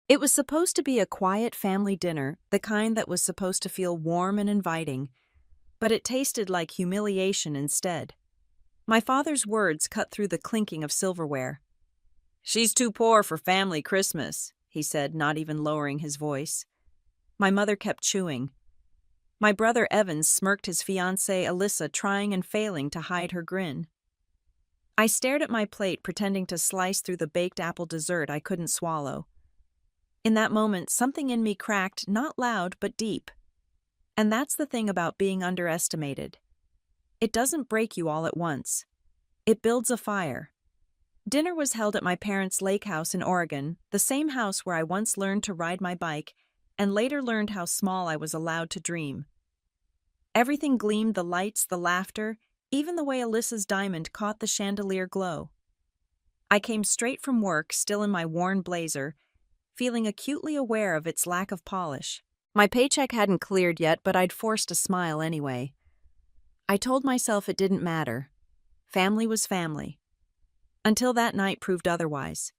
It was supposed to be a quiet family dinner, the kind that was supposed to feel warm and inviting, but it tasted like humiliation instead. My father's words cut through the clinking of silverware. "She's too poor for family Christmas," he said, not even lowering his voice. My mother kept chewing. My brother Evan smirked his fiancée Alyssa, trying and failing to hide her grin. I stared at my plate, pretending to slice through the baked apple dessert I couldn't swallow. In that moment, something in me cracked, not loud but deep. And that's the thing about being underestimated. It doesn't break you all at once. It builds a fire. Dinner was held at my parents' lake house in Oregon, the same house where I once learned to ride my bike and later learned how small I was allowed to dream. Everything gleamed, the lights, the laughter, even the way Alyssa's diamond caught the chandelier glow. I came straight from work, still in my worn blazer, feeling acutely aware of its lack of polish. My paycheck hadn't cleared yet, but I'd forced a smile anyway. I told myself it didn't matter. Family was family. Until that night proved otherwise.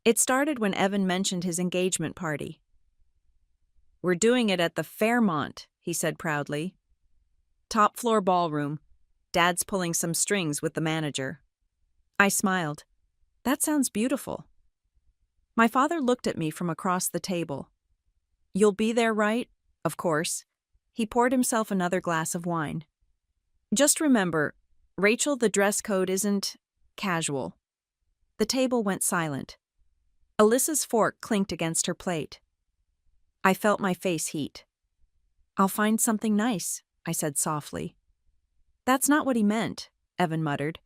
It started when Evan mentioned his engagement party. "We're doing it at the Fairmont," he said proudly. "Top floor ballroom. Dad's pulling some strings with the manager." I smiled. "That sounds beautiful." My father looked at me from across the table. "You'll be there, right?" "Of course." He poured himself another glass of wine. "Just remember, Rachel, the dress code isn't casual." The table went silent. Alyssa's fork clinked against her plate. I felt my face heat. "I'll find something nice," I said softly. "That's not what he meant," Evan muttered.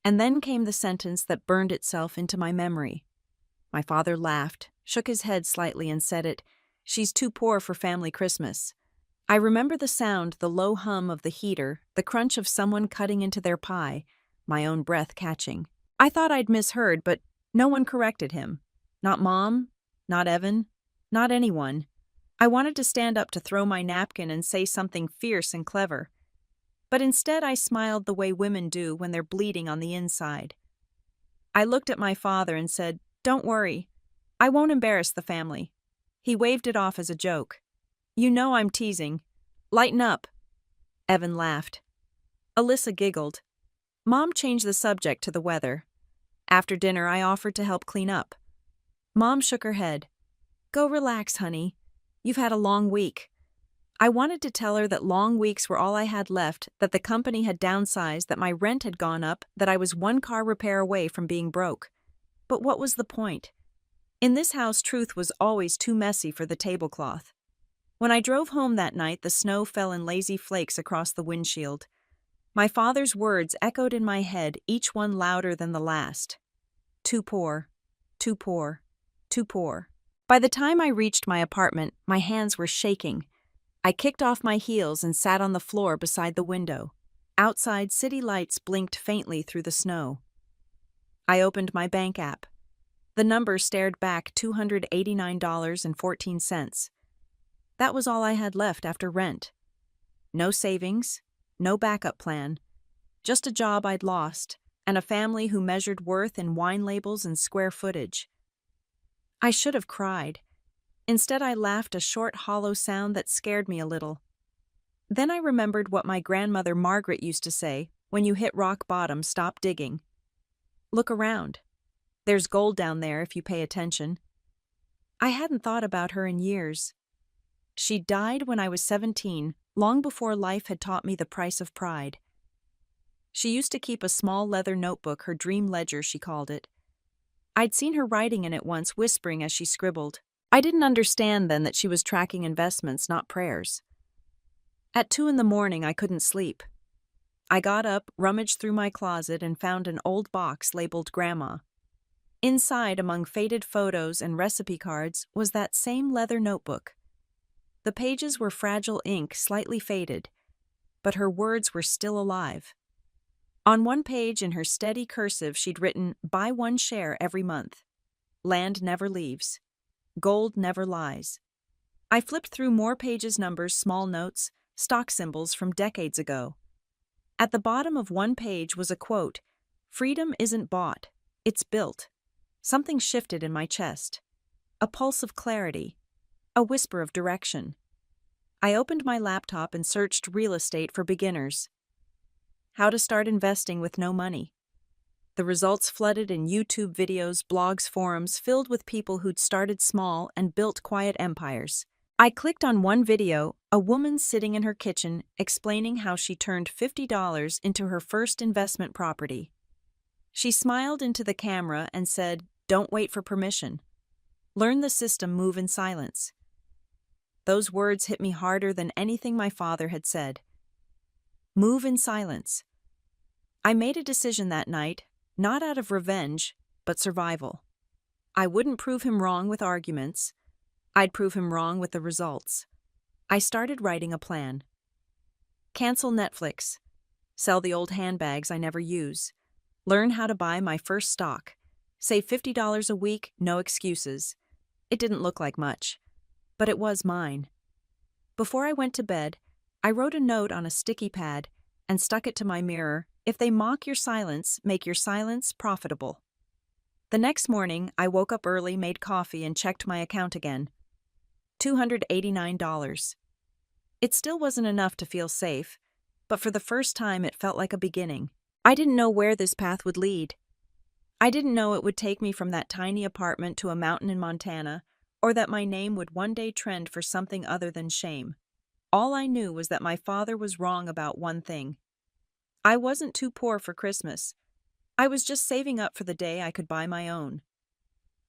And then came the sentence that burned itself into my memory. My father laughed, shook his head slightly and said it, "She's too poor for family Christmas." I remember the sound, the low hum of the heater, the crunch of someone cutting into their pie, my own breath catching. I thought I'd misheard, but no one corrected him. Not Mom, not Evan, not anyone. I wanted to stand up to throw my napkin and say something fierce and clever. But instead I smiled the way women do when they're bleeding on the inside. I looked at my father and said, "Don't worry. I won't embarrass the family." He waved it off as a joke. "You know I'm teasing. Lighten up." Evan laughed. Alyssa giggled. Mom changed the subject to the weather. After dinner, I offered to help clean up. Mom shook her head. "Go relax, honey. You've had a long week." I wanted to tell her that long weeks were all I had left, that the company had downsized, that my rent had gone up, that I was one car repair away from being broke. But what was the point? In this house, truth was always too messy for the tablecloth. When I drove home that night, the snow fell in lazy flakes across the windshield. My father's words echoed in my head, each one louder than the last. Too poor, too poor, too poor. By the time I reached my apartment, my hands were shaking. I kicked off my heels and sat on the floor beside the window. Outside, city lights blinked faintly through the snow. I opened my bank app. The number stared back $289.14. That was all I had left after rent. No savings, no backup plan, just a job I'd lost, and a family who measured worth in wine labels and square footage. I should have cried. Instead, I laughed, a short, hollow sound that scared me a little. Then I remembered what my grandmother Margaret used to say, "When you hit rock bottom, stop digging. Look around. There's gold down there if you pay attention." I hadn't thought about her in years. She died when I was 17, long before life had taught me the price of pride. She used to keep a small leather notebook, her dream ledger, she called it. I'd seen her writing in it once, whispering as she scribbled. I didn't understand then that she was tracking investments, not prayers. At 2 a.m, I couldn't sleep. I got up, rummaged through my closet, and found an old box labeled Grandma. Inside, among faded photos and recipe cards, was that same leather notebook. The pages were fragile ink, slightly faded, but her words were still alive. On one page, in her steady cursive, she'd written, "Buy one share every month. Land never leaves. Gold never lies." I flipped through more pages, numbers, small notes, stock symbols from decades ago. At the bottom of one page was a quote, "Freedom isn't bought, it's built." Something shifted in my chest. a pulse of clarity, a whisper of direction. I opened my laptop and searched real estate for beginners. How to start investing with no money. The results flooded in YouTube videos, blogs, forums filled with people who'd started small and built quiet empires. I clicked on one video, a woman sitting in her kitchen explaining how she turned $50 into her first investment property. She smiled into the camera and said, "Don't wait for permission. Learn the system, move in silence." Those words hit me harder than anything my father had said. Move in silence. I made a decision that night, not out of revenge, but survival. I wouldn't prove him wrong with arguments. I'd prove him wrong with the results. I started writing a plan. Cancel Netflix. Sell the old handbags I never use. Learn how to buy my first stock. Save $50 a week, no excuses. It didn't look like much, but it was mine. Before I went to bed, I wrote a note on a sticky pad and stuck it to my mirror. If they mock your silence, make your silence profitable. The next morning, I woke up early, made coffee, and checked my account again. $289. It still wasn't enough to feel safe, but for the first time it felt like a beginning. I didn't know where this path would lead. I didn't know it would take me from that tiny apartment to a mountain in Montana, or that my name would one day trend for something other than shame. All I knew was that my father was wrong about one thing. I wasn't too poor for Christmas. I was just saving up for the day I could buy my own.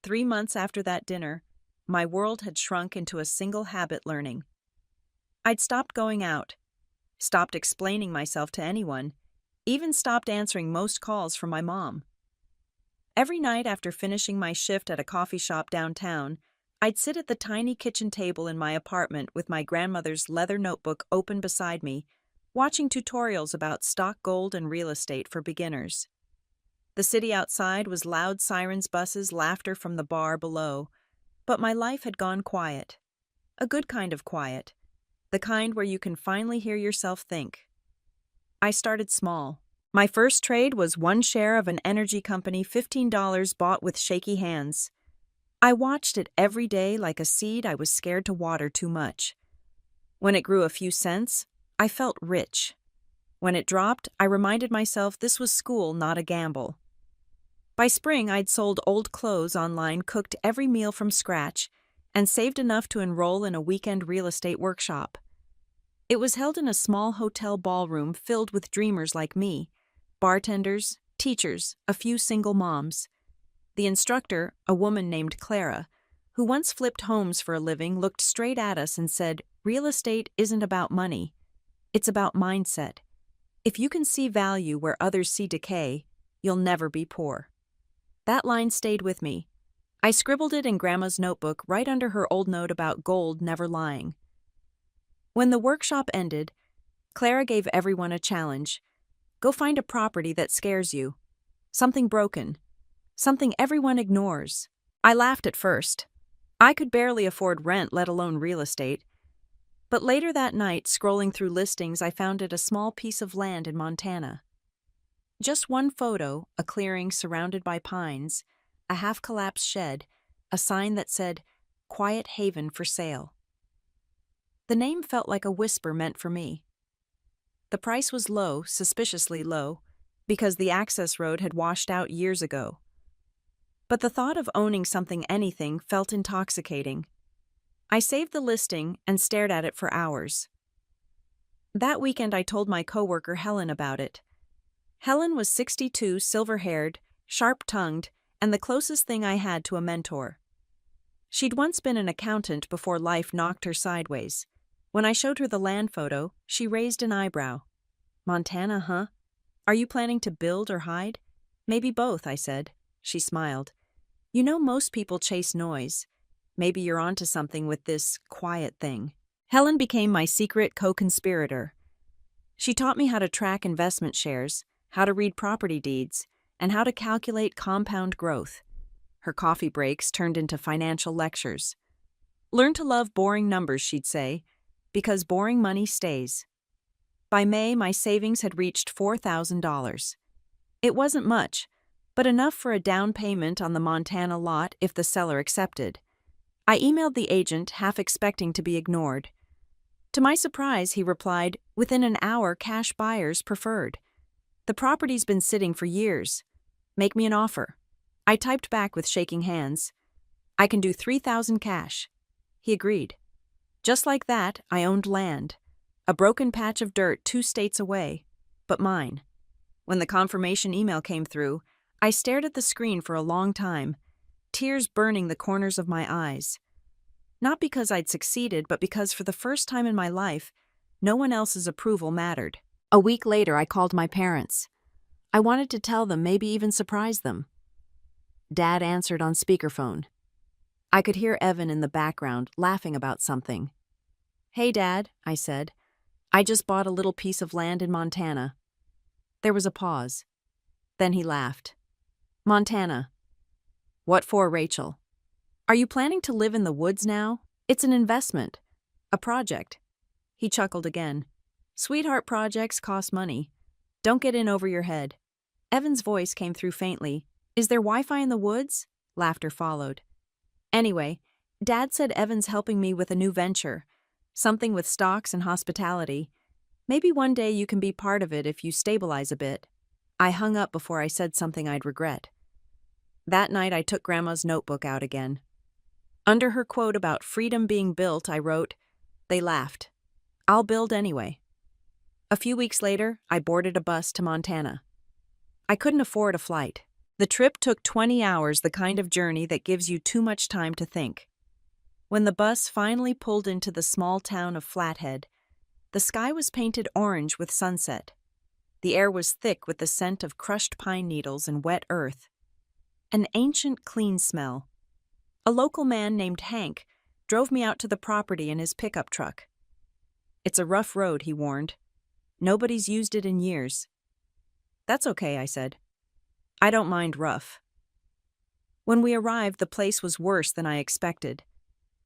3 months after that dinner, my world had shrunk into a single habit: learning. I'd stopped going out, stopped explaining myself to anyone, even stopped answering most calls from my mom. Every night after finishing my shift at a coffee shop downtown, I'd sit at the tiny kitchen table in my apartment with my grandmother's leather notebook open beside me, watching tutorials about stock, gold, and real estate for beginners. The city outside was loud sirens, buses, laughter from the bar below, but my life had gone quiet. A good kind of quiet, the kind where you can finally hear yourself think. I started small. My first trade was one share of an energy company, $15 bought with shaky hands. I watched it every day like a seed I was scared to water too much. When it grew a few cents, I felt rich. When it dropped, I reminded myself this was school, not a gamble. By spring, I'd sold old clothes online, cooked every meal from scratch, and saved enough to enroll in a weekend real estate workshop. It was held in a small hotel ballroom filled with dreamers like me, bartenders, teachers, a few single moms. The instructor, a woman named Clara, who once flipped homes for a living, looked straight at us and said, "Real estate isn't about money. It's about mindset. If you can see value where others see decay, you'll never be poor." That line stayed with me. I scribbled it in Grandma's notebook right under her old note about gold never lying. When the workshop ended, Clara gave everyone a challenge. Go find a property that scares you. Something broken. Something everyone ignores. I laughed at first. I could barely afford rent, let alone real estate. But later that night, scrolling through listings, I found it a small piece of land in Montana. Just one photo, a clearing surrounded by pines, a half-collapsed shed, a sign that said, "Quiet Haven for Sale." The name felt like a whisper meant for me. The price was low, suspiciously low, because the access road had washed out years ago. But the thought of owning something, anything, felt intoxicating. I saved the listing and stared at it for hours. That weekend I told my coworker Helen about it. Helen was 62, silver-haired, sharp-tongued, and the closest thing I had to a mentor. She'd once been an accountant before life knocked her sideways. When I showed her the land photo, she raised an eyebrow. "Montana, huh? Are you planning to build or hide?" "Maybe both," I said. She smiled. "You know, most people chase noise. Maybe you're onto something with this quiet thing." Helen became my secret co-conspirator. She taught me how to track investment shares, how to read property deeds, and how to calculate compound growth. Her coffee breaks turned into financial lectures. "Learn to love boring numbers," she'd say, "because boring money stays." By May, my savings had reached $4,000. It wasn't much, but enough for a down payment on the Montana lot if the seller accepted. I emailed the agent, half expecting to be ignored. To my surprise, he replied, "Within an hour, cash buyers preferred. The property's been sitting for years. Make me an offer." I typed back with shaking hands. "I can do $3,000 cash." He agreed. Just like that, I owned land. A broken patch of dirt 2 states away, but mine. When the confirmation email came through, I stared at the screen for a long time, tears burning the corners of my eyes. Not because I'd succeeded, but because for the first time in my life, no one else's approval mattered. A week later, I called my parents. I wanted to tell them, maybe even surprise them. Dad answered on speakerphone. I could hear Evan in the background, laughing about something. "Hey, Dad," I said. "I just bought a little piece of land in Montana." There was a pause. Then he laughed. "Montana. What for, Rachel? Are you planning to live in the woods now? It's an investment. A project." He chuckled again. "Sweetheart, projects cost money. Don't get in over your head." Evan's voice came through faintly. "Is there Wi-Fi in the woods?" Laughter followed. Anyway, Dad said Evan's helping me with a new venture, something with stocks and hospitality. Maybe one day you can be part of it if you stabilize a bit. I hung up before I said something I'd regret. That night I took Grandma's notebook out again. Under her quote about freedom being built, I wrote, "They laughed. I'll build anyway." A few weeks later, I boarded a bus to Montana. I couldn't afford a flight. The trip took 20 hours, the kind of journey that gives you too much time to think. When the bus finally pulled into the small town of Flathead, the sky was painted orange with sunset. The air was thick with the scent of crushed pine needles and wet earth. An ancient, clean smell. A local man named Hank drove me out to the property in his pickup truck. "It's a rough road," he warned. "Nobody's used it in years." "That's okay," I said. "I don't mind rough." When we arrived, the place was worse than I expected.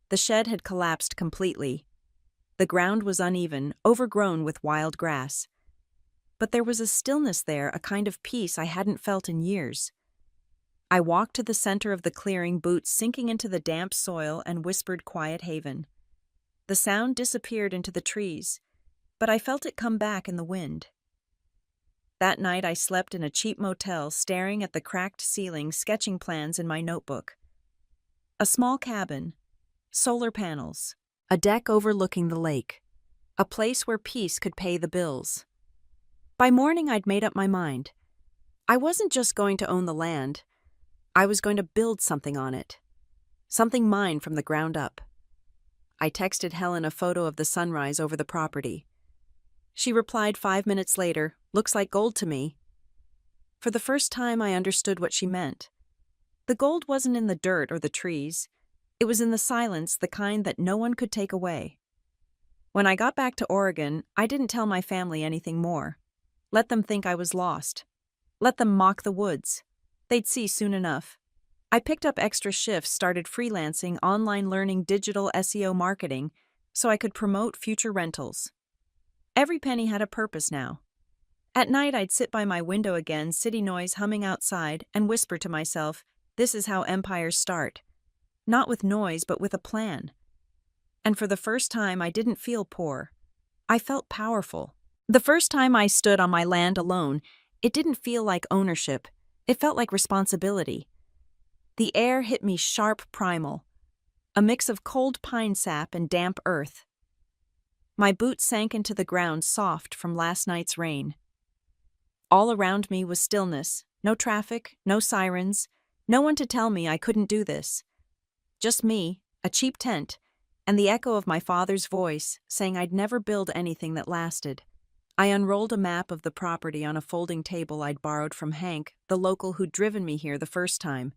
The shed had collapsed completely. The ground was uneven, overgrown with wild grass. But there was a stillness there, a kind of peace I hadn't felt in years. I walked to the center of the clearing, boots sinking into the damp soil, and whispered quiet haven. The sound disappeared into the trees, but I felt it come back in the wind. That night I slept in a cheap motel, staring at the cracked ceiling, sketching plans in my notebook. A small cabin, solar panels, a deck overlooking the lake, a place where peace could pay the bills. By morning I'd made up my mind. I wasn't just going to own the land, I was going to build something on it. Something mine from the ground up. I texted Helen a photo of the sunrise over the property. She replied 5 minutes later, "Looks like gold to me." For the first time I understood what she meant. The gold wasn't in the dirt or the trees. It was in the silence, the kind that no one could take away. When I got back to Oregon, I didn't tell my family anything more. Let them think I was lost. Let them mock the woods. They'd see soon enough. I picked up extra shifts, started freelancing, online learning, digital SEO marketing, so I could promote future rentals. Every penny had a purpose now. At night I'd sit by my window again, city noise humming outside, and whisper to myself, "This is how empires start. Not with noise, but with a plan." And for the first time I didn't feel poor. I felt powerful. The first time I stood on my land alone, it didn't feel like ownership. It felt like responsibility. The air hit me sharp, primal. A mix of cold pine sap and damp earth. My boots sank into the ground, soft from last night's rain. All around me was stillness, no traffic, no sirens, no one to tell me I couldn't do this. Just me, a cheap tent, and the echo of my father's voice saying I'd never build anything that lasted. I unrolled a map of the property on a folding table I'd borrowed from Hank, the local who'd driven me here the first time.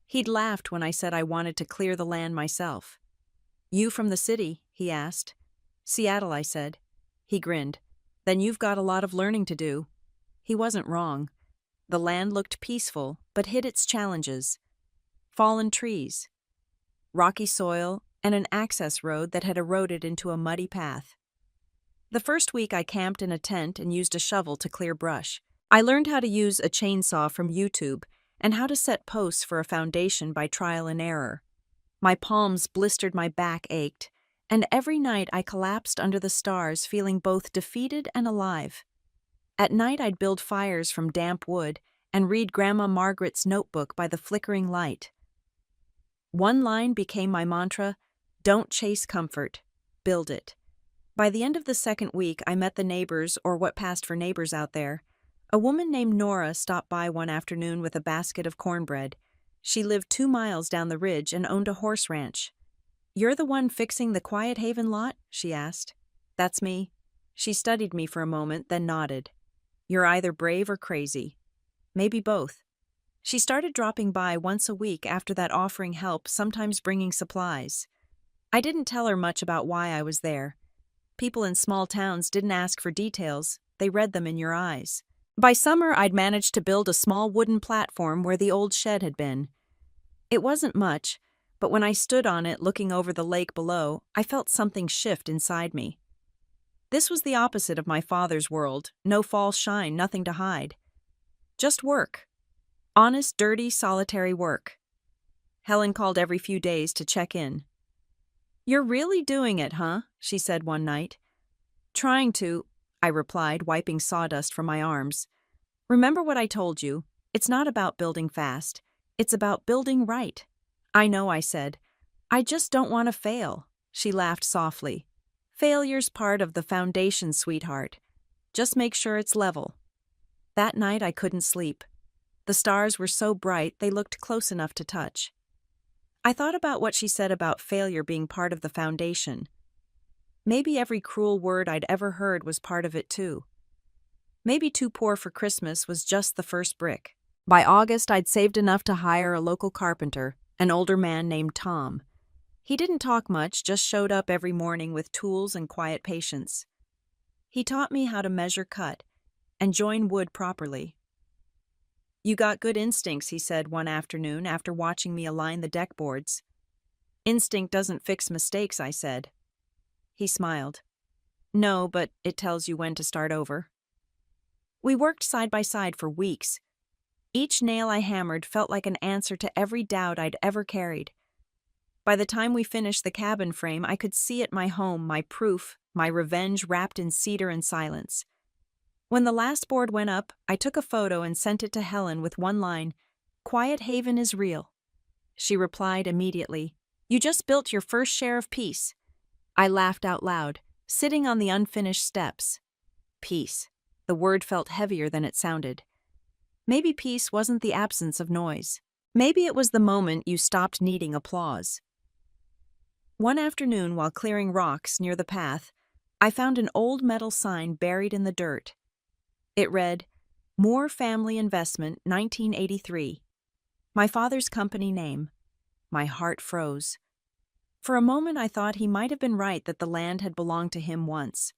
He'd laughed when I said I wanted to clear the land myself. "You from the city?" he asked. "Seattle," I said. He grinned. "Then you've got a lot of learning to do." He wasn't wrong. The land looked peaceful, but hid its challenges. Fallen trees, rocky soil, and an access road that had eroded into a muddy path. The first week I camped in a tent and used a shovel to clear brush. I learned how to use a chainsaw from YouTube and how to set posts for a foundation by trial and error. My palms blistered, my back ached, and every night I collapsed under the stars, feeling both defeated and alive. At night I'd build fires from damp wood and read Grandma Margaret's notebook by the flickering light. One line became my mantra: don't chase comfort, build it. By the end of the second week, I met the neighbors, or what passed for neighbors out there. A woman named Nora stopped by one afternoon with a basket of cornbread. She lived 2 miles down the ridge and owned a horse ranch. "You're the one fixing the Quiet Haven lot?" she asked. "That's me." She studied me for a moment, then nodded. "You're either brave or crazy. Maybe both." She started dropping by once a week after that, offering help, sometimes bringing supplies. I didn't tell her much about why I was there. People in small towns didn't ask for details, they read them in your eyes. By summer, I'd managed to build a small wooden platform where the old shed had been. It wasn't much, but when I stood on it looking over the lake below, I felt something shift inside me. This was the opposite of my father's world: no false shine, nothing to hide. Just work. Honest, dirty, solitary work. Helen called every few days to check in. "You're really doing it, huh?" she said one night. "Trying to," I replied, wiping sawdust from my arms. "Remember what I told you. It's not about building fast. It's about building right." "I know," I said. "I just don't want to fail." She laughed softly. "Failure's part of the foundation, sweetheart. Just make sure it's level." That night I couldn't sleep. The stars were so bright they looked close enough to touch. I thought about what she said about failure being part of the foundation. Maybe every cruel word I'd ever heard was part of it too. Maybe too poor for Christmas was just the first brick. By August, I'd saved enough to hire a local carpenter, an older man named Tom. He didn't talk much, just showed up every morning with tools and quiet patience. He taught me how to measure, cut, and join wood properly. "You got good instincts," he said one afternoon after watching me align the deck boards. "Instinct doesn't fix mistakes," I said. He smiled. "No, but it tells you when to start over." We worked side by side for weeks. Each nail I hammered felt like an answer to every doubt I'd ever carried. By the time we finished the cabin frame, I could see it: my home, my proof, my revenge wrapped in cedar and silence. When the last board went up, I took a photo and sent it to Helen with one line: "Quiet Haven is real." She replied immediately, "You just built your first share of peace." I laughed out loud, sitting on the unfinished steps. Peace. The word felt heavier than it sounded. Maybe peace wasn't the absence of noise. Maybe it was the moment you stopped needing applause. One afternoon, while clearing rocks near the path, I found an old metal sign buried in the dirt. It read, "Moore Family Investment, 1983. My father's company name. My heart froze. For a moment I thought he might have been right, that the land had belonged to him once.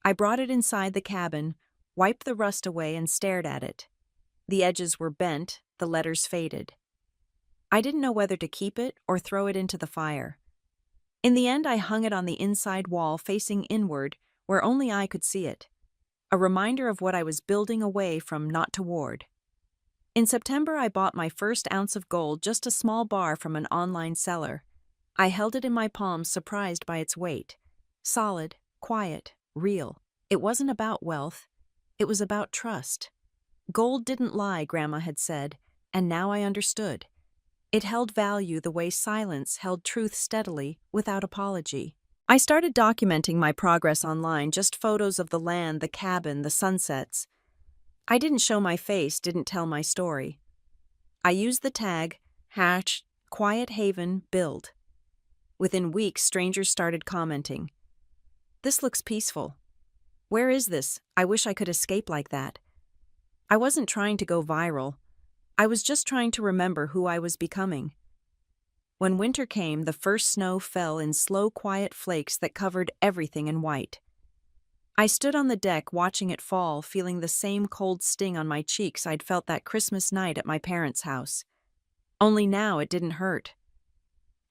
I brought it inside the cabin, wiped the rust away, and stared at it. The edges were bent, the letters faded. I didn't know whether to keep it or throw it into the fire. In the end, I hung it on the inside wall, facing inward, where only I could see it. A reminder of what I was building away from, not toward. In September, I bought my first ounce of gold, just a small bar from an online seller. I held it in my palms, surprised by its weight. Solid, quiet, real. It wasn't about wealth. It was about trust. Gold didn't lie, Grandma had said, and now I understood. It held value the way silence held truth, steadily, without apology. I started documenting my progress online, just photos of the land, the cabin, the sunsets. I didn't show my face, didn't tell my story. I used the tag, #QuietHavenBuild. Within weeks, strangers started commenting. "This looks peaceful. Where is this? I wish I could escape like that." I wasn't trying to go viral. I was just trying to remember who I was becoming. When winter came, the first snow fell in slow, quiet flakes that covered everything in white. I stood on the deck watching it fall, feeling the same cold sting on my cheeks I'd felt that Christmas night at my parents' house. Only now it didn't hurt.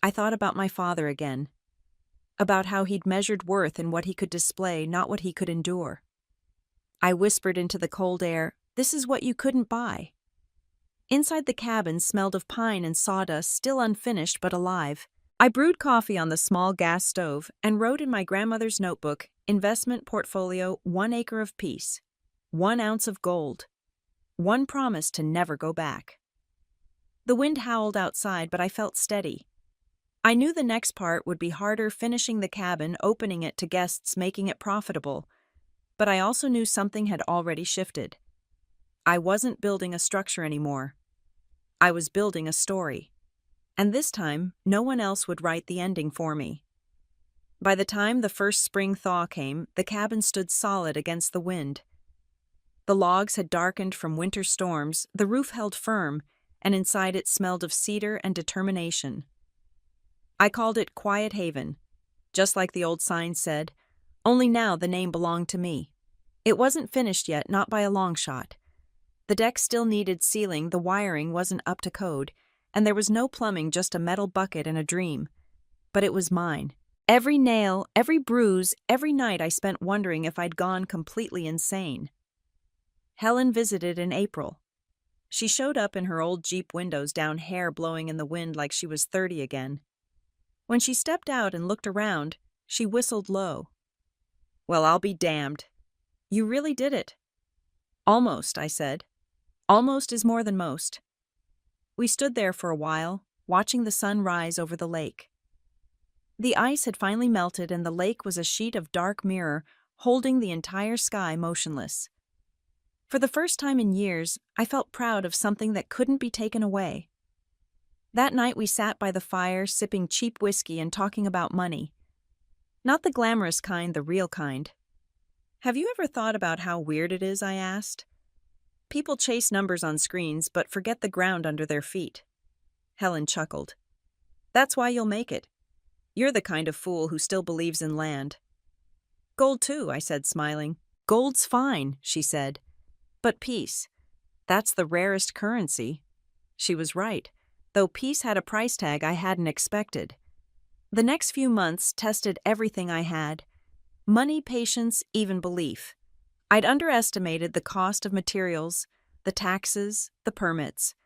I thought about my father again. About how he'd measured worth in what he could display, not what he could endure. I whispered into the cold air, "This is what you couldn't buy." Inside the cabin smelled of pine and sawdust, still unfinished but alive. I brewed coffee on the small gas stove and wrote in my grandmother's notebook, investment portfolio, 1 acre of peace, 1 ounce of gold, 1 promise to never go back. The wind howled outside, but I felt steady. I knew the next part would be harder, finishing the cabin, opening it to guests, making it profitable. But I also knew something had already shifted. I wasn't building a structure anymore. I was building a story. And this time, no one else would write the ending for me. By the time the first spring thaw came, the cabin stood solid against the wind. The logs had darkened from winter storms, the roof held firm, and inside it smelled of cedar and determination. I called it Quiet Haven, just like the old sign said, only now the name belonged to me. It wasn't finished yet, not by a long shot. The deck still needed sealing, the wiring wasn't up to code, and there was no plumbing, just a metal bucket and a dream. But it was mine. Every nail, every bruise, every night I spent wondering if I'd gone completely insane. Helen visited in April. She showed up in her old Jeep windows down, hair blowing in the wind like she was 30 again. When she stepped out and looked around, she whistled low. "Well, I'll be damned. You really did it." "Almost," I said. "Almost is more than most." We stood there for a while, watching the sun rise over the lake. The ice had finally melted and the lake was a sheet of dark mirror, holding the entire sky motionless. For the first time in years, I felt proud of something that couldn't be taken away. That night we sat by the fire, sipping cheap whiskey and talking about money. Not the glamorous kind, the real kind. "Have you ever thought about how weird it is?" I asked. "People chase numbers on screens but forget the ground under their feet." Helen chuckled. "That's why you'll make it. You're the kind of fool who still believes in land." "Gold too," I said, smiling. "Gold's fine," she said. "But peace, that's the rarest currency." She was right, though peace had a price tag I hadn't expected. The next few months tested everything I had: money, patience, even belief. I'd underestimated the cost of materials, the taxes, the permits.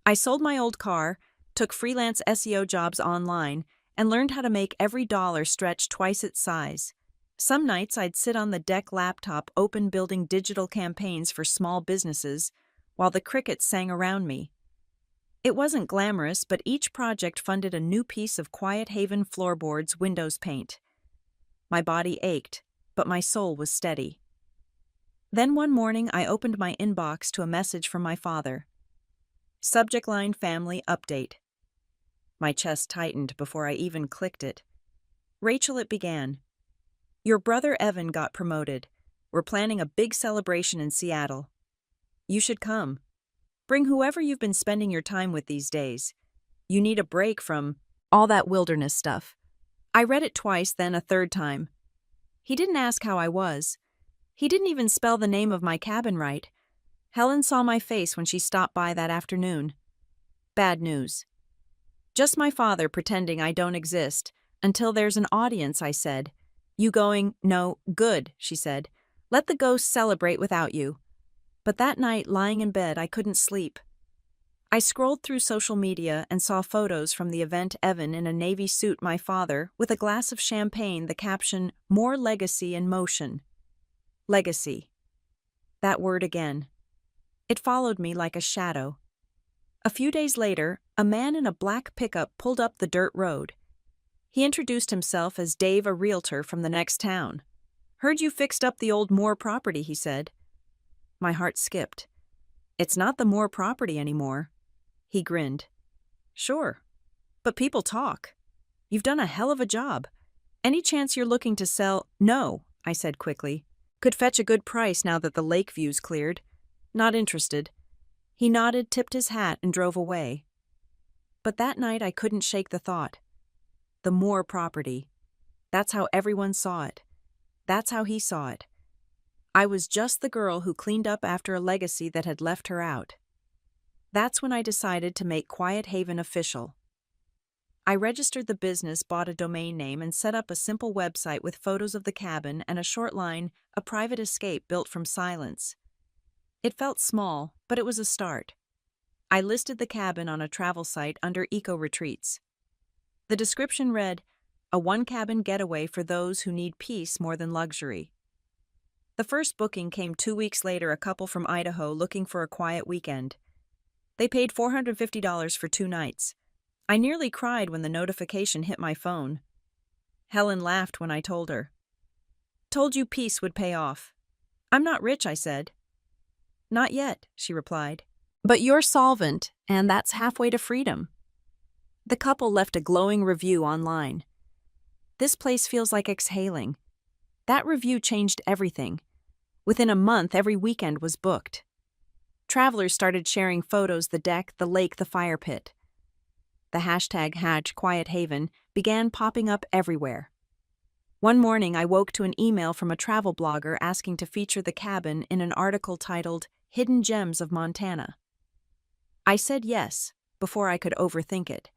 I sold my old car, took freelance SEO jobs online, and learned how to make every dollar stretch twice its size. Some nights I'd sit on the deck laptop open building digital campaigns for small businesses, while the crickets sang around me. It wasn't glamorous, but each project funded a new piece of Quiet Haven floorboards, windows paint. My body ached, but my soul was steady. Then one morning I opened my inbox to a message from my father. Subject line: family update. My chest tightened before I even clicked it. "Rachel," it began. "Your brother Evan got promoted. We're planning a big celebration in Seattle. You should come. Bring whoever you've been spending your time with these days. You need a break from all that wilderness stuff." I read it twice, then a third time. He didn't ask how I was. He didn't even spell the name of my cabin right. Helen saw my face when she stopped by that afternoon. Bad news. "Just my father pretending I don't exist. Until there's an audience," I said. "You going?" "No." "Good," she said. "Let the ghosts celebrate without you." But that night, lying in bed, I couldn't sleep. I scrolled through social media and saw photos from the event: Evan in a navy suit, my father, with a glass of champagne, the caption, "More legacy in motion." Legacy. That word again. It followed me like a shadow. A few days later, a man in a black pickup pulled up the dirt road. He introduced himself as Dave, a realtor from the next town. "Heard you fixed up the old Moore property," he said. My heart skipped. "It's not the Moore property anymore." He grinned. "Sure. But people talk. You've done a hell of a job. Any chance you're looking to sell?" "No," I said quickly. "Could fetch a good price now that the lake view's cleared. Not interested." He nodded, tipped his hat, and drove away. But that night I couldn't shake the thought. The Moore property. That's how everyone saw it. That's how he saw it. I was just the girl who cleaned up after a legacy that had left her out. That's when I decided to make Quiet Haven official. I registered the business, bought a domain name, and set up a simple website with photos of the cabin and a short line, "A private escape built from silence." It felt small, but it was a start. I listed the cabin on a travel site under Eco Retreats. The description read, "A one-cabin getaway for those who need peace more than luxury." The first booking came 2 weeks later, a couple from Idaho looking for a quiet weekend. They paid $450 for 2 nights. I nearly cried when the notification hit my phone. Helen laughed when I told her. "Told you peace would pay off." "I'm not rich," I said. "Not yet," she replied. "But you're solvent, and that's halfway to freedom." The couple left a glowing review online. "This place feels like exhaling." That review changed everything. Within a month, every weekend was booked. Travelers started sharing photos: the deck, the lake, the fire pit. The hashtag #Quiet Haven began popping up everywhere. One morning, I woke to an email from a travel blogger asking to feature the cabin in an article titled "Hidden Gems of Montana." I said yes, before I could overthink it.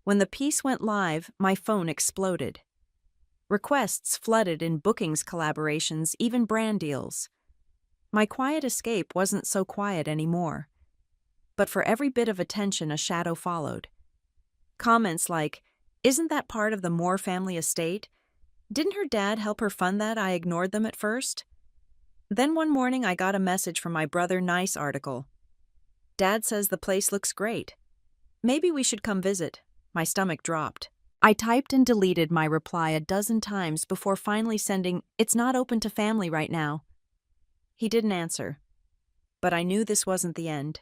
When the piece went live, my phone exploded. Requests flooded in bookings, collaborations, even brand deals. My quiet escape wasn't so quiet anymore. But for every bit of attention, a shadow followed. Comments like, "Isn't that part of the Moore family estate? Didn't her dad help her fund that?" I ignored them at first. Then one morning I got a message from my brother. "Nice article. Dad says the place looks great. Maybe we should come visit." My stomach dropped. I typed and deleted my reply a dozen times before finally sending, "It's not open to family right now." He didn't answer. But I knew this wasn't the end.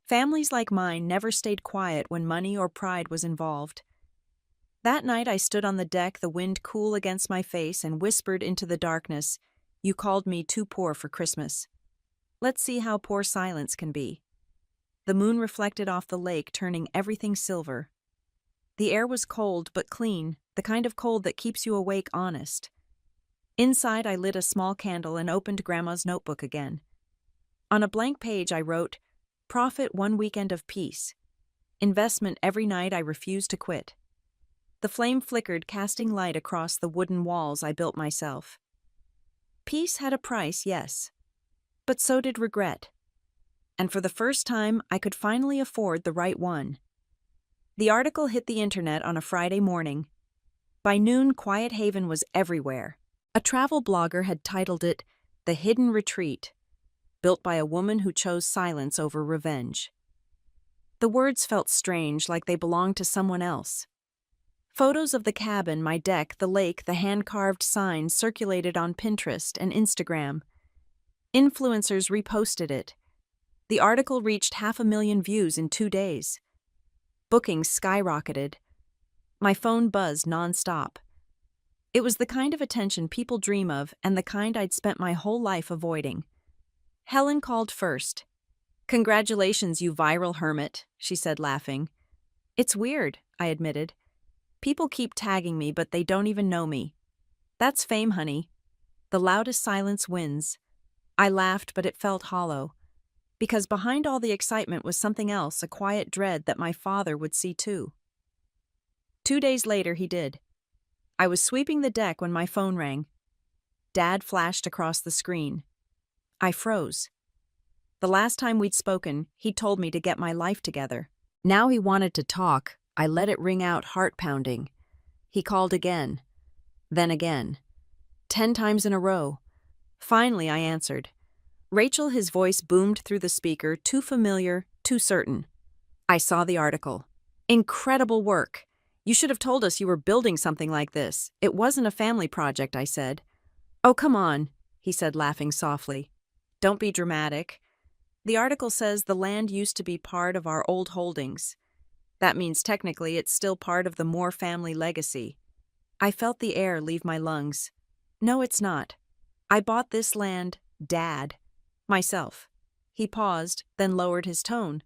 Families like mine never stayed quiet when money or pride was involved. That night I stood on the deck, the wind cool against my face, and whispered into the darkness, "You called me too poor for Christmas. Let's see how poor silence can be." The moon reflected off the lake, turning everything silver. The air was cold but clean, the kind of cold that keeps you awake honest. Inside, I lit a small candle and opened Grandma's notebook again. On a blank page I wrote, "Profit 1 weekend of peace. Investment every night I refuse to quit." The flame flickered, casting light across the wooden walls I built myself. Peace had a price, yes. But so did regret. And for the first time, I could finally afford the right one. The article hit the internet on a Friday morning. By noon, Quiet Haven was everywhere. A travel blogger had titled it, "The Hidden Retreat," built by a woman who chose silence over revenge. The words felt strange, like they belonged to someone else. Photos of the cabin, my deck, the lake, the hand-carved signs circulated on Pinterest and Instagram. Influencers reposted it. The article reached 500,000 views in 2 days. Bookings skyrocketed. My phone buzzed nonstop. It was the kind of attention people dream of, and the kind I'd spent my whole life avoiding. Helen called first. "Congratulations, you viral hermit," she said, laughing. "It's weird," I admitted. "People keep tagging me, but they don't even know me." "That's fame, honey. The loudest silence wins." I laughed, but it felt hollow. Because behind all the excitement was something else, a quiet dread that my father would see too. 2 days later, he did. I was sweeping the deck when my phone rang. Dad flashed across the screen. I froze. The last time we'd spoken, he'd told me to get my life together. Now he wanted to talk. I let it ring out, heart-pounding. He called again. Then again. 10 times in a row. Finally, I answered. "Rachel," his voice boomed through the speaker, too familiar, too certain. I saw the article. "Incredible work. You should have told us you were building something like this. It wasn't a family project," I said. "Oh, come on," he said, laughing softly. "Don't be dramatic. The article says the land used to be part of our old holdings. That means technically it's still part of the Moore family legacy." I felt the air leave my lungs. "No, it's not. I bought this land, Dad. Myself." He paused, then lowered his tone.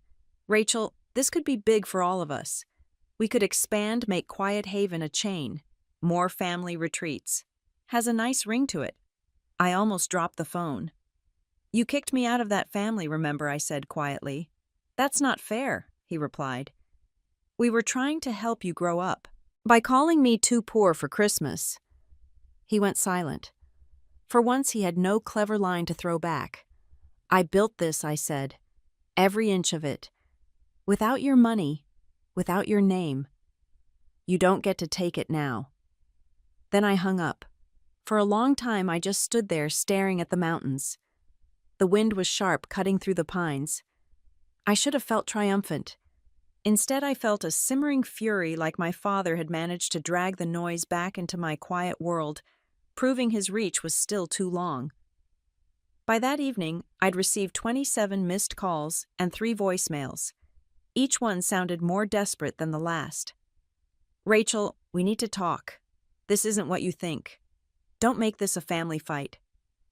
"Rachel, this could be big for all of us. We could expand, make Quiet Haven a chain. More family retreats. Has a nice ring to it." I almost dropped the phone. "You kicked me out of that family, remember?" I said quietly. "That's not fair," he replied. "We were trying to help you grow up. By calling me too poor for Christmas." He went silent. For once he had no clever line to throw back. "I built this," I said. "Every inch of it. Without your money, without your name. You don't get to take it now. Then I hung up. For a long time I just stood there staring at the mountains. The wind was sharp, cutting through the pines. I should have felt triumphant. Instead, I felt a simmering fury, like my father had managed to drag the noise back into my quiet world, proving his reach was still too long. By that evening, I'd received 27 missed calls and 3 voicemails. Each one sounded more desperate than the last. "Rachel, we need to talk. This isn't what you think. Don't make this a family fight."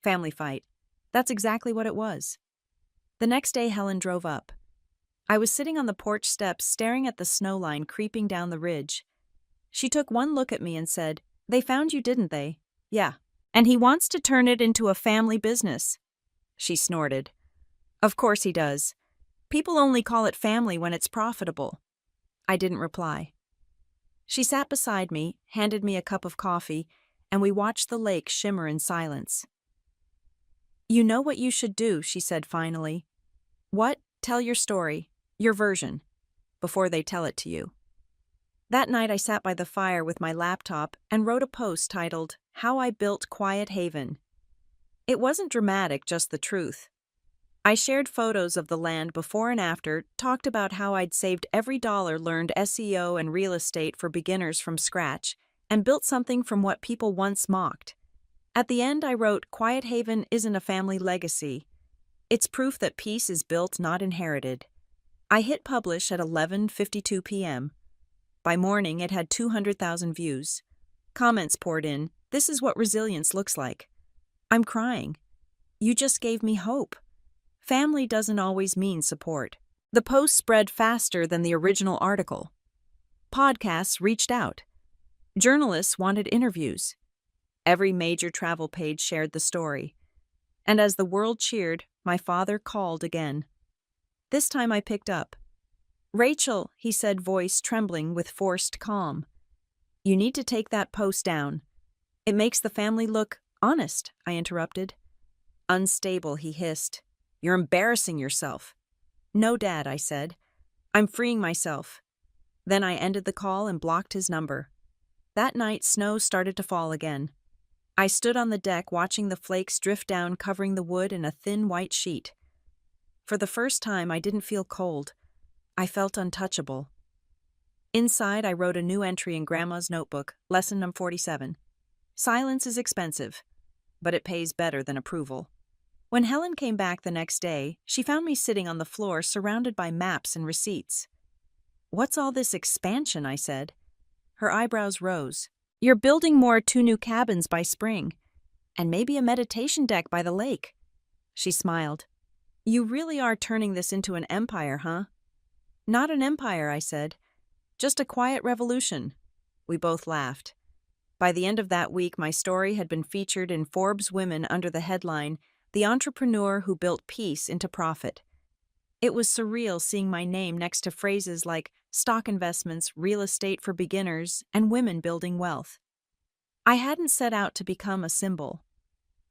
Family fight. That's exactly what it was. The next day, Helen drove up. I was sitting on the porch steps staring at the snow line creeping down the ridge. She took one look at me and said, "They found you, didn't they?" "Yeah. And he wants to turn it into a family business." She snorted. "Of course he does. People only call it family when it's profitable." I didn't reply. She sat beside me, handed me a cup of coffee, and we watched the lake shimmer in silence. "You know what you should do," she said finally. "What? Tell your story. Your version, before they tell it to you." That night I sat by the fire with my laptop and wrote a post titled, "How I Built Quiet Haven." It wasn't dramatic, just the truth. I shared photos of the land before and after, talked about how I'd saved every dollar, learned SEO and real estate for beginners from scratch, and built something from what people once mocked. At the end I wrote, "Quiet Haven isn't a family legacy. It's proof that peace is built, not inherited." I hit publish at 11:52 p.m. By morning, it had 200,000 views. Comments poured in, "This is what resilience looks like." I'm crying. "You just gave me hope." Family doesn't always mean support. The post spread faster than the original article. Podcasts reached out. Journalists wanted interviews. Every major travel page shared the story. And as the world cheered, my father called again. This time I picked up. "Rachel," he said, voice trembling with forced calm. "You need to take that post down. It makes the family look honest," I interrupted. "Unstable," he hissed. "You're embarrassing yourself." "No, Dad," I said. "I'm freeing myself." Then I ended the call and blocked his number. That night, snow started to fall again. I stood on the deck watching the flakes drift down, covering the wood in a thin white sheet. For the first time, I didn't feel cold. I felt untouchable. Inside, I wrote a new entry in Grandma's notebook, lesson number 47. Silence is expensive, but it pays better than approval. When Helen came back the next day, she found me sitting on the floor surrounded by maps and receipts. "What's all this expansion?" I said. Her eyebrows rose. "You're building 2 new cabins by spring, and maybe a meditation deck by the lake." She smiled. "You really are turning this into an empire, huh?" "Not an empire," I said. "Just a quiet revolution." We both laughed. By the end of that week, my story had been featured in Forbes Women under the headline, "The Entrepreneur Who Built Peace into Profit." It was surreal seeing my name next to phrases like stock investments, real estate for beginners, and women building wealth. I hadn't set out to become a symbol.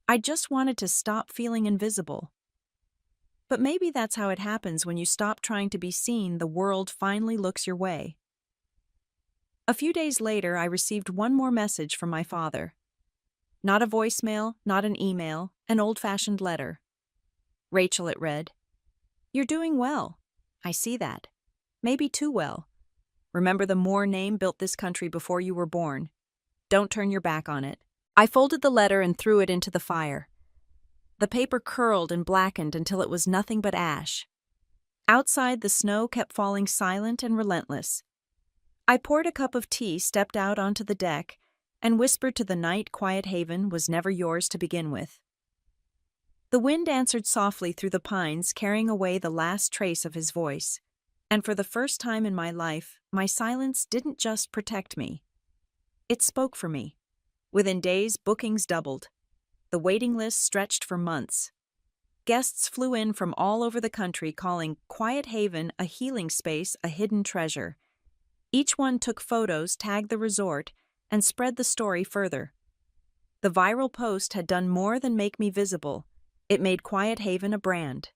I just wanted to stop feeling invisible. But maybe that's how it happens when you stop trying to be seen. The world finally looks your way. A few days later, I received one more message from my father. Not a voicemail, not an email, an old-fashioned letter. "Rachel," it read, "you're doing well. I see that. Maybe too well. Remember, the Moore name built this country before you were born. Don't turn your back on it." I folded the letter and threw it into the fire. The paper curled and blackened until it was nothing but ash. Outside, the snow kept falling silent and relentless. I poured a cup of tea, stepped out onto the deck, and whispered to the night, "Quiet Haven was never yours to begin with." The wind answered softly through the pines, carrying away the last trace of his voice. And for the first time in my life, my silence didn't just protect me. It spoke for me. Within days, bookings doubled. The waiting list stretched for months. Guests flew in from all over the country, calling Quiet Haven a healing space, a hidden treasure. Each one took photos, tagged the resort, and spread the story further. The viral post had done more than make me visible. It made Quiet Haven a brand.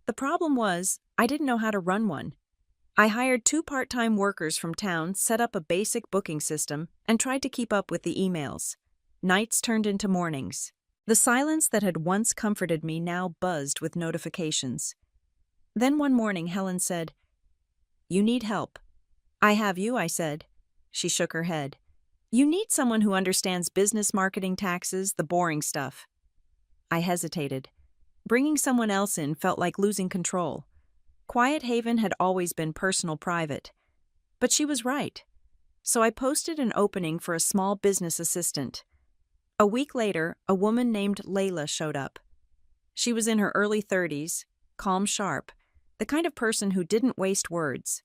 The problem was, I didn't know how to run one. I hired 2 part-time workers from town, set up a basic booking system, and tried to keep up with the emails. Nights turned into mornings. The silence that had once comforted me now buzzed with notifications. Then one morning Helen said, "You need help." "I have you," I said. She shook her head. "You need someone who understands business marketing, taxes, the boring stuff." I hesitated. Bringing someone else in felt like losing control. Quiet Haven had always been personal private. But she was right. So I posted an opening for a small business assistant. A week later, a woman named Layla showed up. She was in her early 30s, calm, sharp, the kind of person who didn't waste words.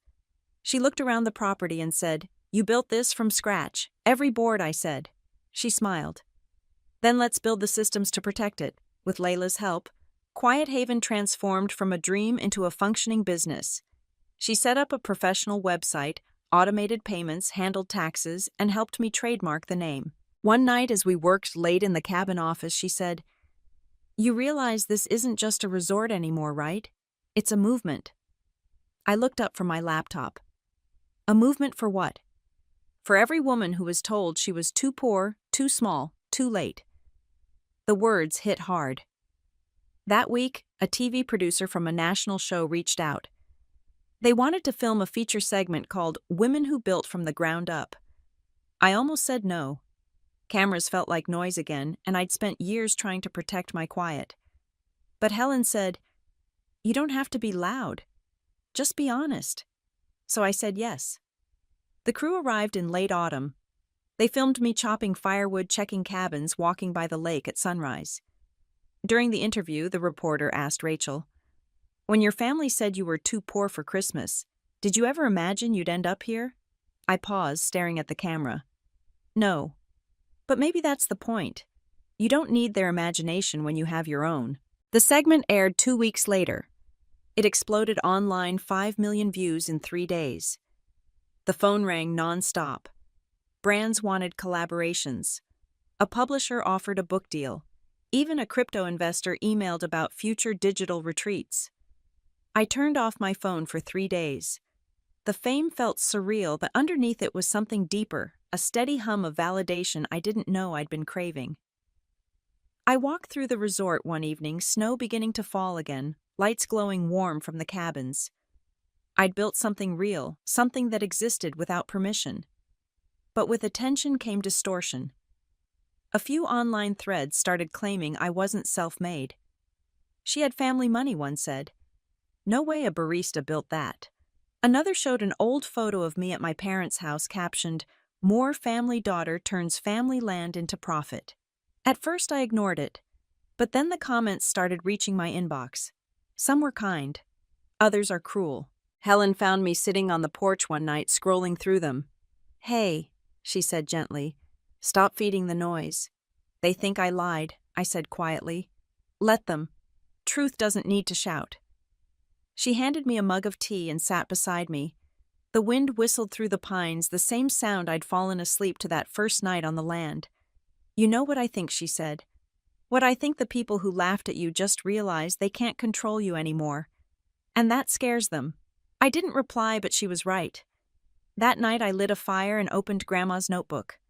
She looked around the property and said, "You built this from scratch." "Every board," I said. She smiled. "Then let's build the systems to protect it." With Layla's help, Quiet Haven transformed from a dream into a functioning business. She set up a professional website, automated payments, handled taxes, and helped me trademark the name. One night as we worked late in the cabin office, she said, "You realize this isn't just a resort anymore, right? It's a movement." I looked up from my laptop. A movement for what? For every woman who was told she was too poor, too small, too late. The words hit hard. That week, a TV producer from a national show reached out. They wanted to film a feature segment called "Women Who Built from the Ground Up." I almost said no. Cameras felt like noise again, and I'd spent years trying to protect my quiet. But Helen said, "You don't have to be loud. Just be honest." So I said yes. The crew arrived in late autumn. They filmed me chopping firewood, checking cabins, walking by the lake at sunrise. During the interview, the reporter asked Rachel, "When your family said you were too poor for Christmas, did you ever imagine you'd end up here?" I paused, staring at the camera. "No. But maybe that's the point. You don't need their imagination when you have your own." The segment aired 2 weeks later. It exploded online, 5 million views in 3 days. The phone rang non-stop. Brands wanted collaborations. A publisher offered a book deal. Even a crypto investor emailed about future digital retreats. I turned off my phone for 3 days. The fame felt surreal, but underneath it was something deeper, a steady hum of validation I didn't know I'd been craving. I walked through the resort one evening, snow beginning to fall again, lights glowing warm from the cabins. I'd built something real, something that existed without permission. But with attention came distortion. A few online threads started claiming I wasn't self-made. "She had family money," one said. "No way a barista built that." Another showed an old photo of me at my parents' house captioned, "More family daughter turns family land into profit." At first I ignored it, but then the comments started reaching my inbox. Some were kind, others are cruel. Helen found me sitting on the porch one night, scrolling through them. "Hey," she said gently, "stop feeding the noise." "They think I lied," I said quietly. "Let them. Truth doesn't need to shout." She handed me a mug of tea and sat beside me. The wind whistled through the pines, the same sound I'd fallen asleep to that first night on the land. "You know what I think," she said. "What I think the people who laughed at you just realize they can't control you anymore. And that scares them." I didn't reply, but she was right. That night I lit a fire and opened Grandma's notebook.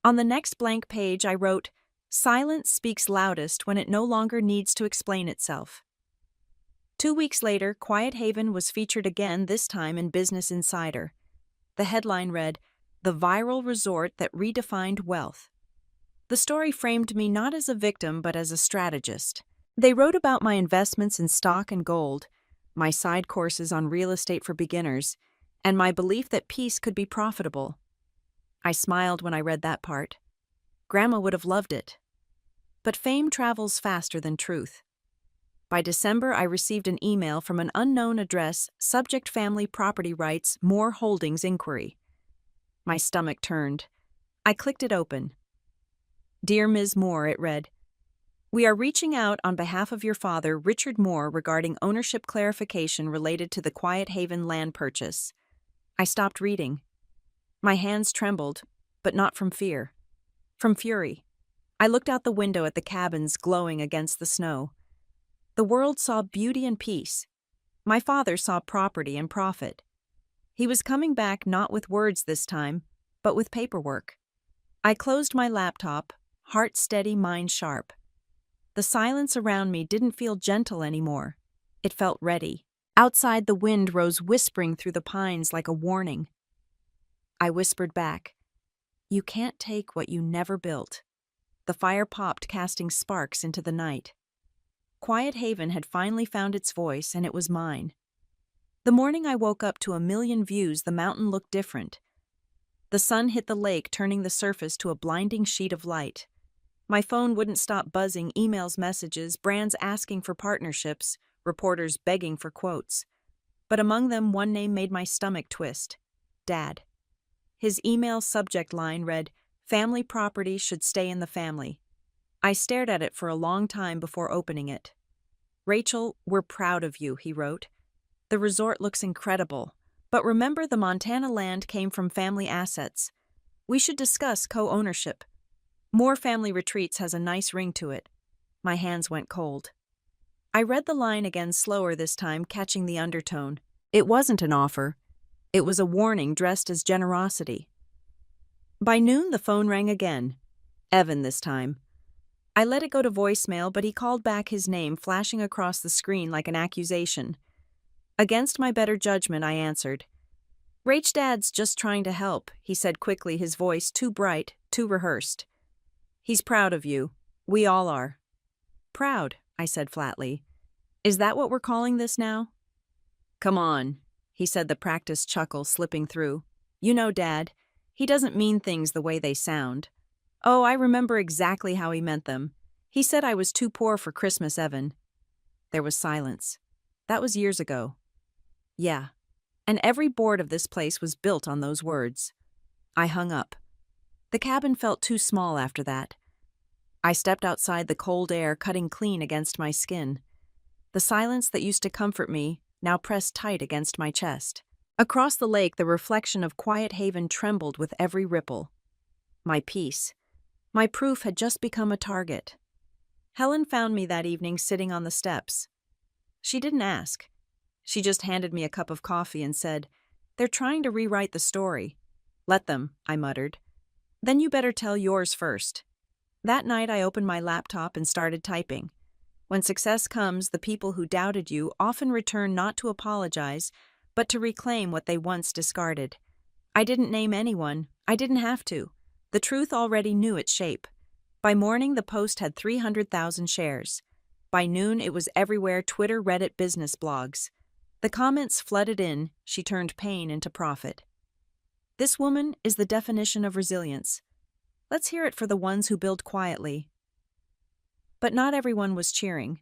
On the next blank page I wrote, "Silence speaks loudest when it no longer needs to explain itself." 2 weeks later, Quiet Haven was featured again, this time in Business Insider. The headline read, "The Viral Resort That Redefined Wealth." The story framed me not as a victim but as a strategist. They wrote about my investments in stock and gold, my side courses on real estate for beginners, and my belief that peace could be profitable. I smiled when I read that part. Grandma would have loved it. But fame travels faster than truth. By December, I received an email from an unknown address, subject family property rights, Moore Holdings inquiry. My stomach turned. I clicked it open. "Dear Ms. Moore," it read, "We are reaching out on behalf of your father, Richard Moore, regarding ownership clarification related to the Quiet Haven land purchase." I stopped reading. My hands trembled, but not from fear. From fury. I looked out the window at the cabins glowing against the snow. The world saw beauty and peace. My father saw property and profit. He was coming back not with words this time, but with paperwork. I closed my laptop, heart steady, mind sharp. The silence around me didn't feel gentle anymore. It felt ready. Outside, the wind rose whispering through the pines like a warning. I whispered back, "You can't take what you never built." The fire popped, casting sparks into the night. Quiet Haven had finally found its voice, and it was mine. The morning I woke up to a million views, the mountain looked different. The sun hit the lake, turning the surface to a blinding sheet of light. My phone wouldn't stop buzzing, emails, messages, brands asking for partnerships, reporters begging for quotes. But among them, one name made my stomach twist: Dad. His email subject line read, "Family property should stay in the family." I stared at it for a long time before opening it. "Rachel, we're proud of you," he wrote. "The resort looks incredible, but remember, the Montana land came from family assets. We should discuss co-ownership. More Family Retreats has a nice ring to it." My hands went cold. I read the line again, slower this time, catching the undertone. It wasn't an offer. It was a warning dressed as generosity. By noon, the phone rang again. Evan this time. I let it go to voicemail, but he called back, his name flashing across the screen like an accusation. Against my better judgment, I answered. "Rach, Dad's just trying to help," he said quickly, his voice too bright, too rehearsed. "He's proud of you. We all are." "Proud," I said flatly. "Is that what we're calling this now?" "Come on," he said, the practiced chuckle slipping through. "You know, Dad, he doesn't mean things the way they sound." "Oh, I remember exactly how he meant them. He said I was too poor for Christmas, Evan." There was silence. That was years ago. Yeah, and every board of this place was built on those words. I hung up. The cabin felt too small after that. I stepped outside, the cold air cutting clean against my skin. The silence that used to comfort me now pressed tight against my chest. Across the lake, the reflection of Quiet Haven trembled with every ripple. My peace, my proof, had just become a target. Helen found me that evening sitting on the steps. She didn't ask. She just handed me a cup of coffee and said, "They're trying to rewrite the story." "Let them," I muttered. "Then you better tell yours first." That night, I opened my laptop and started typing. When success comes, the people who doubted you often return, not to apologize, but to reclaim what they once discarded. I didn't name anyone. I didn't have to. The truth already knew its shape. By morning, the post had 300,000 shares. By noon, it was everywhere: Twitter, Reddit, business blogs. The comments flooded in. She turned pain into profit. "This woman is the definition of resilience. Let's hear it for the ones who build quietly." But not everyone was cheering.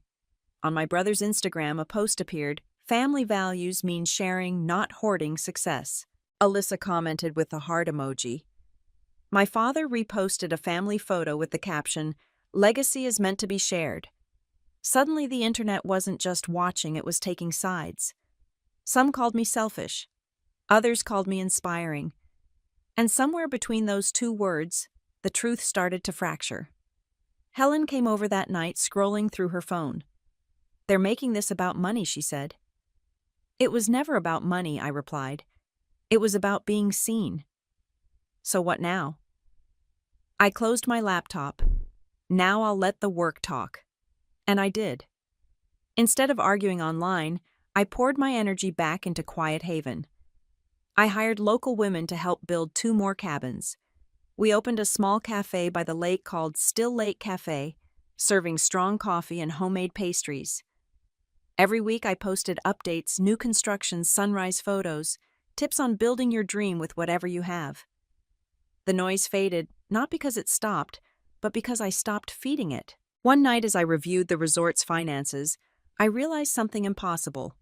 On my brother's Instagram, a post appeared: "Family values mean sharing, not hoarding success." Alyssa commented with a heart emoji. My father reposted a family photo with the caption, "Legacy is meant to be shared." Suddenly, the internet wasn't just watching, it was taking sides. Some called me selfish. Others called me inspiring. And somewhere between those two words, the truth started to fracture. Helen came over that night, scrolling through her phone. "They're making this about money," she said. "It was never about money," I replied. "It was about being seen." So what now? I closed my laptop. Now I'll let the work talk. And I did. Instead of arguing online, I poured my energy back into Quiet Haven. I hired local women to help build 2 more cabins. We opened a small cafe by the lake called Still Lake Cafe, serving strong coffee and homemade pastries. Every week I posted updates, new constructions, sunrise photos, tips on building your dream with whatever you have. The noise faded, not because it stopped, but because I stopped feeding it. One night, as I reviewed the resort's finances, I realized something impossible.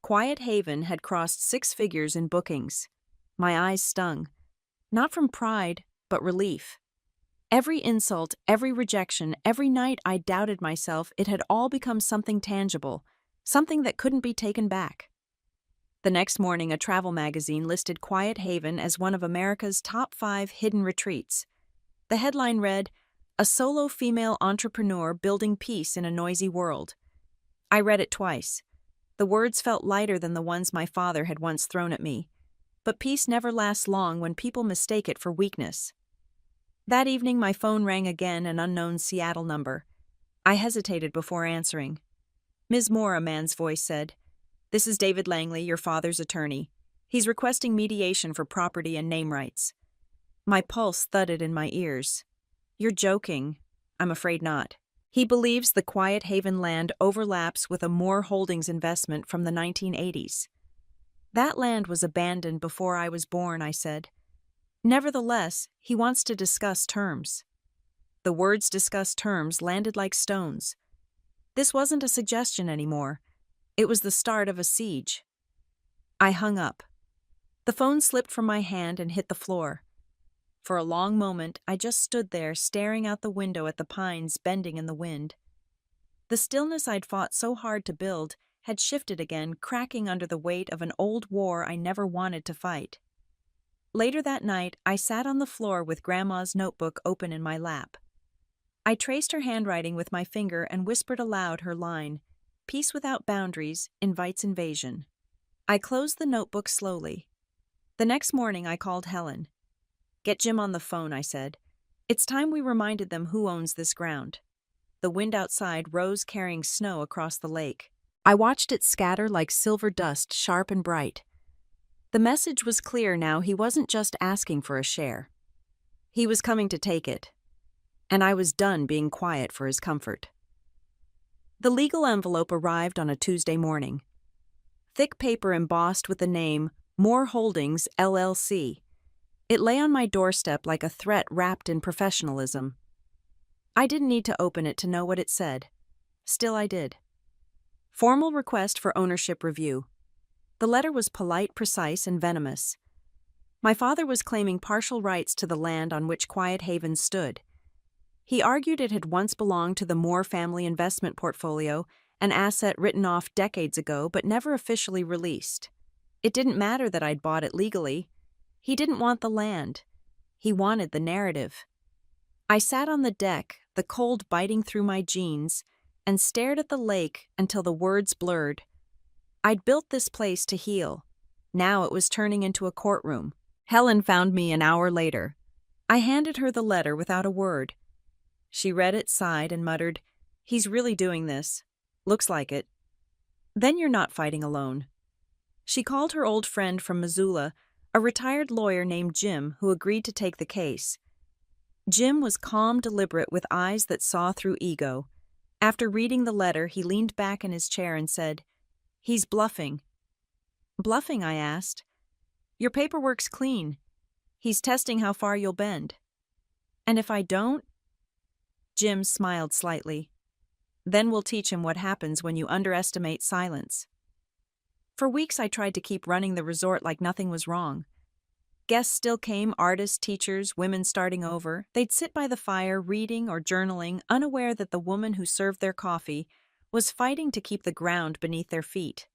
Quiet Haven had crossed 6 figures in bookings. My eyes stung, not from pride, but relief. Every insult, every rejection, every night I doubted myself, it had all become something tangible, something that couldn't be taken back. The next morning, a travel magazine listed Quiet Haven as one of America's top 5 hidden retreats. The headline read, "A solo female entrepreneur building peace in a noisy world." I read it twice. The words felt lighter than the ones my father had once thrown at me. but peace never lasts long when people mistake it for weakness. That evening, my phone rang again, an unknown Seattle number. I hesitated before answering. "Ms. Moore," a man's voice said. "This is David Langley, your father's attorney. He's requesting mediation for property and name rights." My pulse thudded in my ears. "You're joking." "I'm afraid not. He believes the Quiet Haven land overlaps with a Moore Holdings investment from the 1980s. "That land was abandoned before I was born," I said. "Nevertheless, he wants to discuss terms." The words "discuss terms" landed like stones. This wasn't a suggestion anymore. It was the start of a siege. I hung up. The phone slipped from my hand and hit the floor. For a long moment, I just stood there staring out the window at the pines bending in the wind. The stillness I'd fought so hard to build had shifted again, cracking under the weight of an old war I never wanted to fight. Later that night, I sat on the floor with Grandma's notebook open in my lap. I traced her handwriting with my finger and whispered aloud her line, "Peace without boundaries invites invasion." I closed the notebook slowly. The next morning, I called Helen. "Get Jim on the phone," I said. "It's time we reminded them who owns this ground." The wind outside rose, carrying snow across the lake. I watched it scatter like silver dust, sharp and bright. The message was clear now. He wasn't just asking for a share. He was coming to take it. And I was done being quiet for his comfort. The legal envelope arrived on a Tuesday morning. Thick paper embossed with the name Moore Holdings, LLC. It lay on my doorstep like a threat wrapped in professionalism. I didn't need to open it to know what it said. Still, I did. Formal request for ownership review. The letter was polite, precise, and venomous. My father was claiming partial rights to the land on which Quiet Haven stood. He argued it had once belonged to the Moore family investment portfolio, an asset written off decades ago but never officially released. It didn't matter that I'd bought it legally. He didn't want the land. He wanted the narrative. I sat on the deck, the cold biting through my jeans, and stared at the lake until the words blurred. I'd built this place to heal. Now it was turning into a courtroom. Helen found me an hour later. I handed her the letter without a word. She read it, sighed, and muttered, "He's really doing this. Looks like it." "Then you're not fighting alone." She called her old friend from Missoula, a retired lawyer named Jim, who agreed to take the case. Jim was calm, deliberate, with eyes that saw through ego. After reading the letter, he leaned back in his chair and said, "He's bluffing." "Bluffing?" I asked. "Your paperwork's clean. He's testing how far you'll bend." "And if I don't?" Jim smiled slightly. "Then we'll teach him what happens when you underestimate silence." For weeks I tried to keep running the resort like nothing was wrong. Guests still came, artists, teachers, women starting over. They'd sit by the fire, reading or journaling, unaware that the woman who served their coffee was fighting to keep the ground beneath their feet.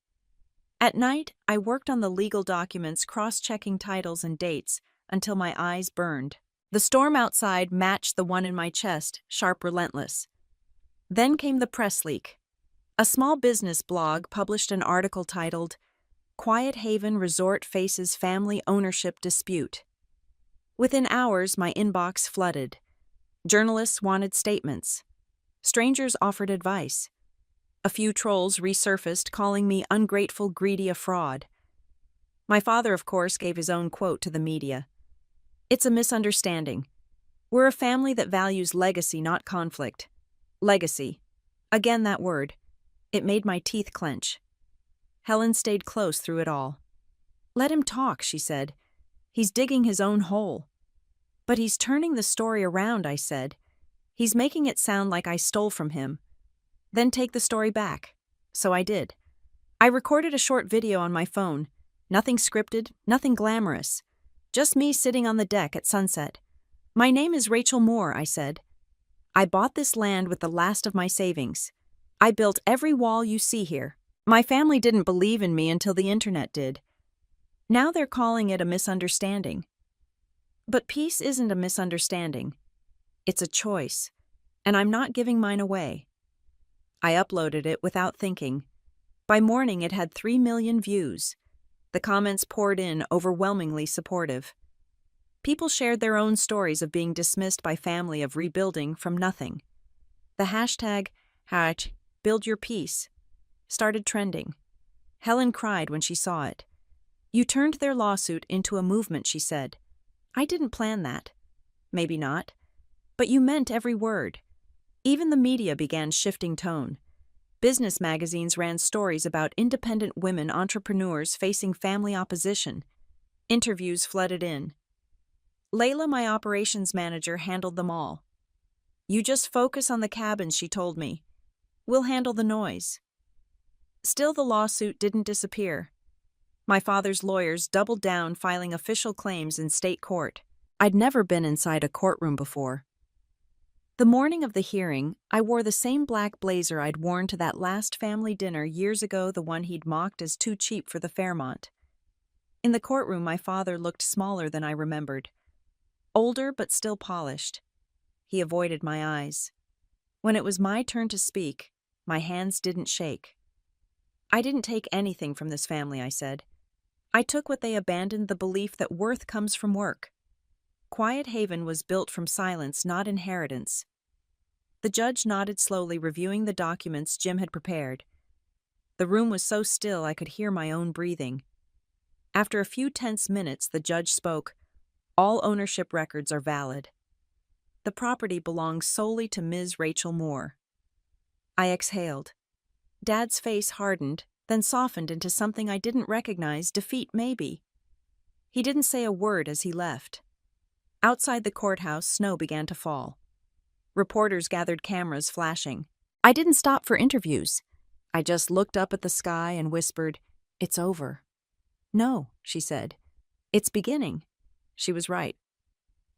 At night, I worked on the legal documents, cross-checking titles and dates, until my eyes burned. The storm outside matched the one in my chest, sharp, relentless. Then came the press leak. A small business blog published an article titled, "Quiet Haven Resort Faces Family Ownership Dispute." Within hours, my inbox flooded. Journalists wanted statements. Strangers offered advice. A few trolls resurfaced, calling me ungrateful, greedy, a fraud. My father, of course, gave his own quote to the media. "It's a misunderstanding. We're a family that values legacy, not conflict." Legacy. Again that word. It made my teeth clench. Helen stayed close through it all. "Let him talk," she said. "He's digging his own hole." "But he's turning the story around," I said. "He's making it sound like I stole from him." "Then take the story back." So I did. I recorded a short video on my phone. Nothing scripted, nothing glamorous. Just me sitting on the deck at sunset. "My name is Rachel Moore," I said. "I bought this land with the last of my savings. I built every wall you see here. My family didn't believe in me until the internet did. Now they're calling it a misunderstanding." But peace isn't a misunderstanding. It's a choice, and I'm not giving mine away. I uploaded it without thinking. By morning, it had 3 million views. The comments poured in, overwhelmingly supportive. People shared their own stories of being dismissed by family of rebuilding from nothing. The hashtag #BuildYourPeace started trending. Helen cried when she saw it. "You turned their lawsuit into a movement," she said. "I didn't plan that." "Maybe not. But you meant every word." Even the media began shifting tone. Business magazines ran stories about independent women entrepreneurs facing family opposition. Interviews flooded in. Layla, my operations manager, handled them all. "You just focus on the cabins," she told me. "We'll handle the noise." Still, the lawsuit didn't disappear. My father's lawyers doubled down, filing official claims in state court. I'd never been inside a courtroom before. The morning of the hearing, I wore the same black blazer I'd worn to that last family dinner years ago, the one he'd mocked as too cheap for the Fairmont. In the courtroom, my father looked smaller than I remembered. Older but still polished. He avoided my eyes. When it was my turn to speak, my hands didn't shake. "I didn't take anything from this family," I said. "I took what they abandoned, the belief that worth comes from work. Quiet Haven was built from silence, not inheritance." The judge nodded slowly, reviewing the documents Jim had prepared. The room was so still I could hear my own breathing. After a few tense minutes, the judge spoke. "All ownership records are valid. The property belongs solely to Ms. Rachel Moore." I exhaled. Dad's face hardened, then softened into something I didn't recognize. Defeat, maybe. He didn't say a word as he left. Outside the courthouse, snow began to fall. Reporters gathered, cameras flashing. I didn't stop for interviews. I just looked up at the sky and whispered, "It's over." "No," she said. "It's beginning." She was right.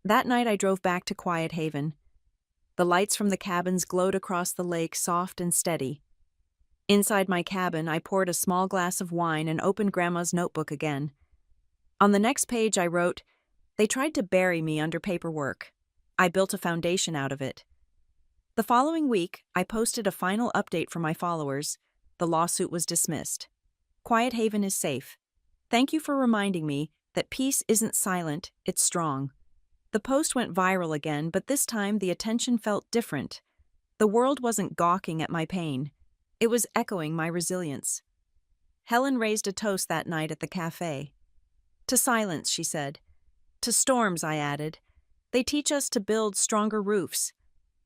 That night I drove back to Quiet Haven. The lights from the cabins glowed across the lake, soft and steady. Inside my cabin, I poured a small glass of wine and opened Grandma's notebook again. On the next page I wrote, "They tried to bury me under paperwork. I built a foundation out of it." The following week, I posted a final update for my followers. The lawsuit was dismissed. Quiet Haven is safe. Thank you for reminding me that peace isn't silent, it's strong. The post went viral again, but this time the attention felt different. The world wasn't gawking at my pain. It was echoing my resilience. Helen raised a toast that night at the cafe. "To silence," she said. "To storms," I added. "They teach us to build stronger roofs."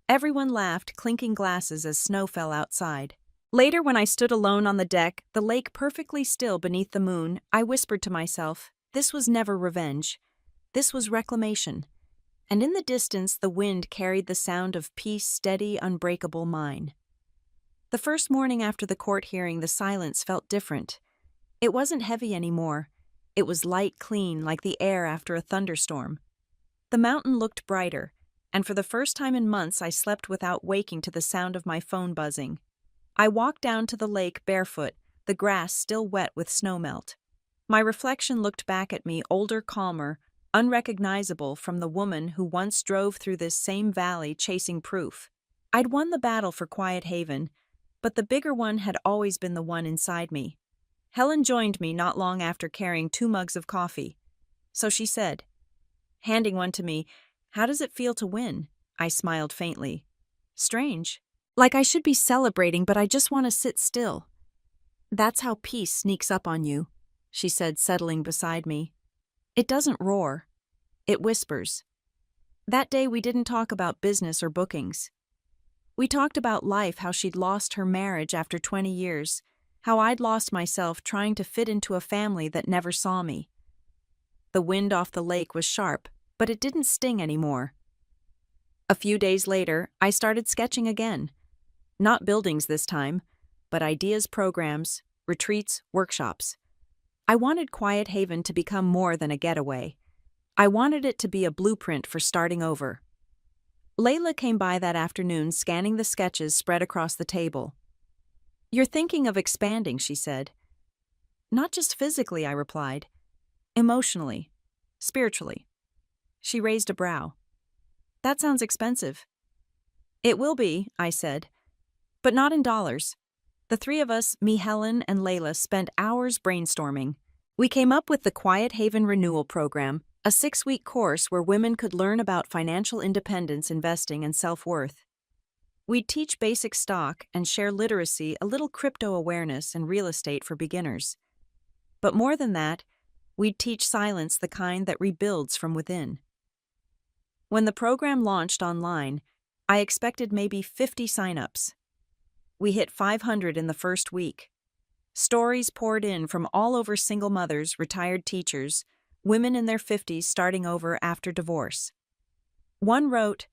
Everyone laughed, clinking glasses as snow fell outside. Later, when I stood alone on the deck, the lake perfectly still beneath the moon, I whispered to myself, this was never revenge. This was reclamation. And in the distance, the wind carried the sound of peace, steady, unbreakable mine. The first morning after the court hearing, the silence felt different. It wasn't heavy anymore. It was light, clean, like the air after a thunderstorm. The mountain looked brighter, and for the first time in months I slept without waking to the sound of my phone buzzing. I walked down to the lake barefoot, the grass still wet with snowmelt. My reflection looked back at me, older, calmer, unrecognizable from the woman who once drove through this same valley chasing proof. I'd won the battle for Quiet Haven, but the bigger one had always been the one inside me. Helen joined me not long after, carrying 2 mugs of coffee. So she said, handing one to me, "How does it feel to win?" I smiled faintly. "Strange. Like I should be celebrating, but I just want to sit still." "That's how peace sneaks up on you," she said, settling beside me. "It doesn't roar. It whispers." That day we didn't talk about business or bookings. We talked about life, how she'd lost her marriage after 20 years, how I'd lost myself trying to fit into a family that never saw me. The wind off the lake was sharp, but it didn't sting anymore. A few days later, I started sketching again. Not buildings this time, but ideas, programs, retreats, workshops. I wanted Quiet Haven to become more than a getaway. I wanted it to be a blueprint for starting over. Layla came by that afternoon, scanning the sketches spread across the table. "You're thinking of expanding," she said. "Not just physically," I replied. "Emotionally, spiritually." She raised a brow. "That sounds expensive." "It will be," I said, "but not in dollars." The 3 of us, me, Helen, and Layla, spent hours brainstorming. We came up with the Quiet Haven Renewal Program, a 6-week course where women could learn about financial independence, investing, and self-worth. We'd teach basic stock and share literacy, a little crypto awareness, and real estate for beginners. But more than that, we'd teach silence, the kind that rebuilds from within. When the program launched online, I expected maybe 50 signups. We hit 500 in the first week. Stories poured in from all over: single mothers, retired teachers, women in their 50s starting over after divorce. One wrote,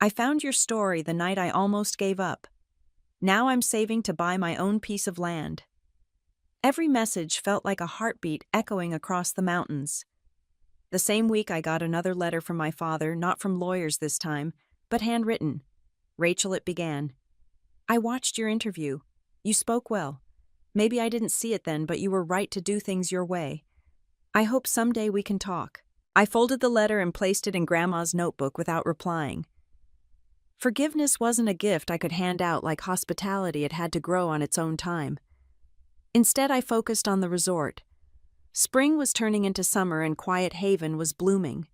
"I found your story the night I almost gave up. Now I'm saving to buy my own piece of land." Every message felt like a heartbeat echoing across the mountains. The same week I got another letter from my father, not from lawyers this time, but handwritten. "Rachel," it began, "I watched your interview. You spoke well. Maybe I didn't see it then, but you were right to do things your way. I hope someday we can talk." I folded the letter and placed it in Grandma's notebook without replying. Forgiveness wasn't a gift I could hand out like hospitality. It had to grow on its own time. Instead, I focused on the resort. Spring was turning into summer and Quiet Haven was blooming.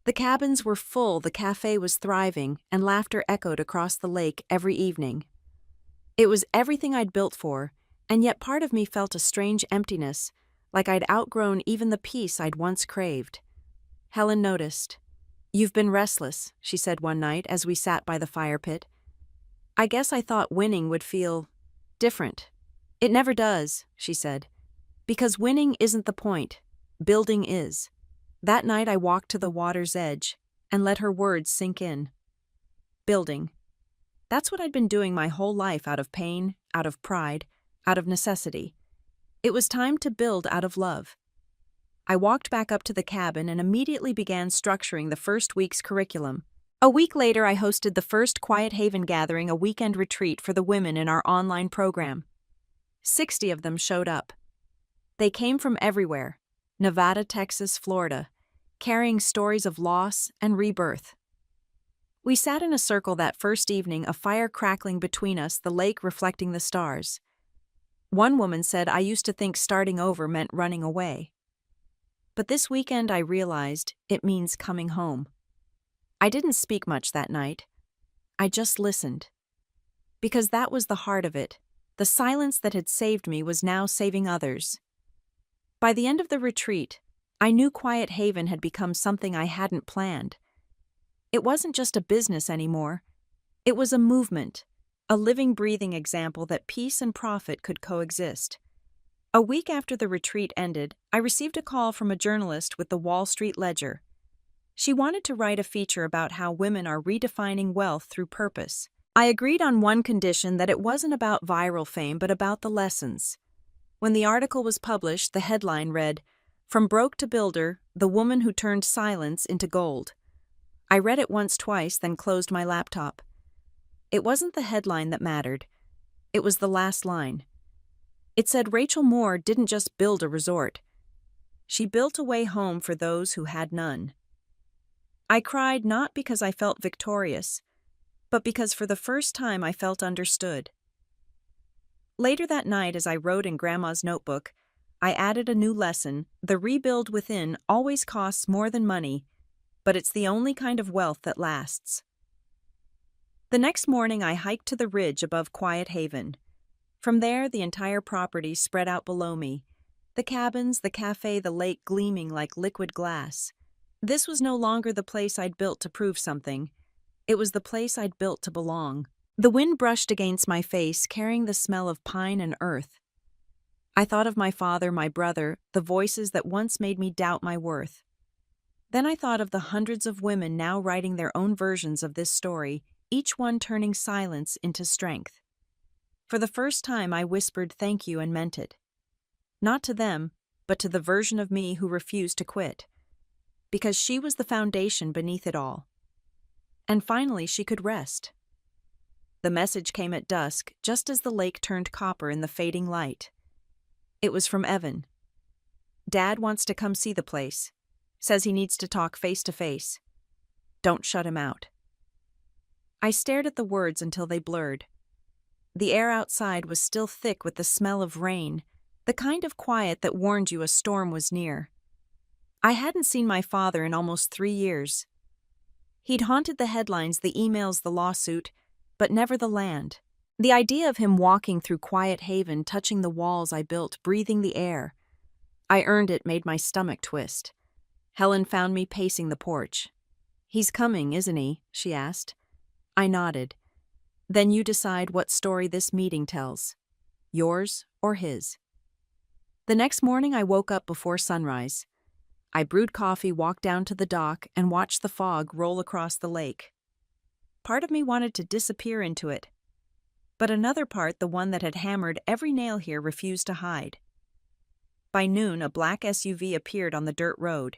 The cabins were full, the cafe was thriving, and laughter echoed across the lake every evening. It was everything I'd built for, and yet part of me felt a strange emptiness, like I'd outgrown even the peace I'd once craved. Helen noticed. "You've been restless," she said one night as we sat by the fire pit. "I guess I thought winning would feel different." "It never does," she said. "Because winning isn't the point. Building is." That night I walked to the water's edge and let her words sink in. Building. That's what I'd been doing my whole life, out of pain, out of pride, out of necessity. It was time to build out of love. I walked back up to the cabin and immediately began structuring the first week's curriculum. A week later, I hosted the first Quiet Haven gathering, a weekend retreat for the women in our online program. 60 of them showed up. They came from everywhere: Nevada, Texas, Florida, carrying stories of loss and rebirth. We sat in a circle that first evening, a fire crackling between us, the lake reflecting the stars. One woman said, "I used to think starting over meant running away. But this weekend I realized it means coming home." I didn't speak much that night. I just listened. Because that was the heart of it. The silence that had saved me was now saving others. By the end of the retreat, I knew Quiet Haven had become something I hadn't planned. It wasn't just a business anymore. It was a movement, a living, breathing example that peace and profit could coexist. A week after the retreat ended, I received a call from a journalist with the Wall Street Ledger. She wanted to write a feature about how women are redefining wealth through purpose. I agreed on one condition: that it wasn't about viral fame, but about the lessons. When the article was published, the headline read, "From Broke to Builder, the Woman Who Turned Silence into Gold." I read it once, twice, then closed my laptop. It wasn't the headline that mattered. It was the last line. It said Rachel Moore didn't just build a resort. She built a way home for those who had none. I cried, not because I felt victorious, but because for the first time I felt understood. Later that night, as I wrote in Grandma's notebook, I added a new lesson: the rebuild within always costs more than money, but it's the only kind of wealth that lasts. The next morning, I hiked to the ridge above Quiet Haven. From there, the entire property spread out below me. The cabins, the cafe, the lake gleaming like liquid glass. This was no longer the place I'd built to prove something. It was the place I'd built to belong. The wind brushed against my face, carrying the smell of pine and earth. I thought of my father, my brother, the voices that once made me doubt my worth. Then I thought of the hundreds of women now writing their own versions of this story, each one turning silence into strength. For the first time, I whispered thank you and meant it. Not to them, but to the version of me who refused to quit. Because she was the foundation beneath it all. And finally, she could rest. The message came at dusk, just as the lake turned copper in the fading light. It was from Evan. "Dad wants to come see the place. Says he needs to talk face to face. Don't shut him out." I stared at the words until they blurred. The air outside was still thick with the smell of rain, The kind of quiet that warned you a storm was near. I hadn't seen my father in almost 3 years. He'd haunted the headlines, the emails, the lawsuit, but never the land. The idea of him walking through Quiet Haven, touching the walls I built, breathing the air I earned it made my stomach twist. Helen found me pacing the porch. "He's coming, isn't he?" she asked. I nodded. "Then you decide what story this meeting tells. Yours or his." The next morning I woke up before sunrise. I brewed coffee, walked down to the dock, and watched the fog roll across the lake. Part of me wanted to disappear into it. But another part, the one that had hammered every nail here, refused to hide. By noon, a black SUV appeared on the dirt road.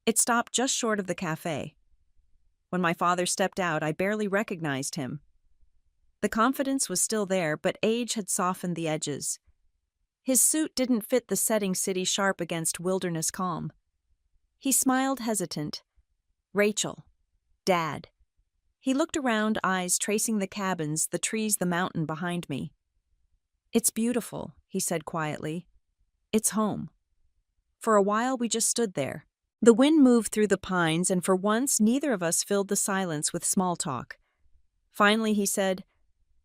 It stopped just short of the cafe. When my father stepped out, I barely recognized him. The confidence was still there, but age had softened the edges. His suit didn't fit the setting, city sharp against wilderness calm. He smiled, hesitant. "Rachel. Dad." He looked around, eyes tracing the cabins, the trees, the mountain behind me. "It's beautiful," he said quietly. "It's home." For a while we just stood there. The wind moved through the pines, and for once neither of us filled the silence with small talk. Finally he said,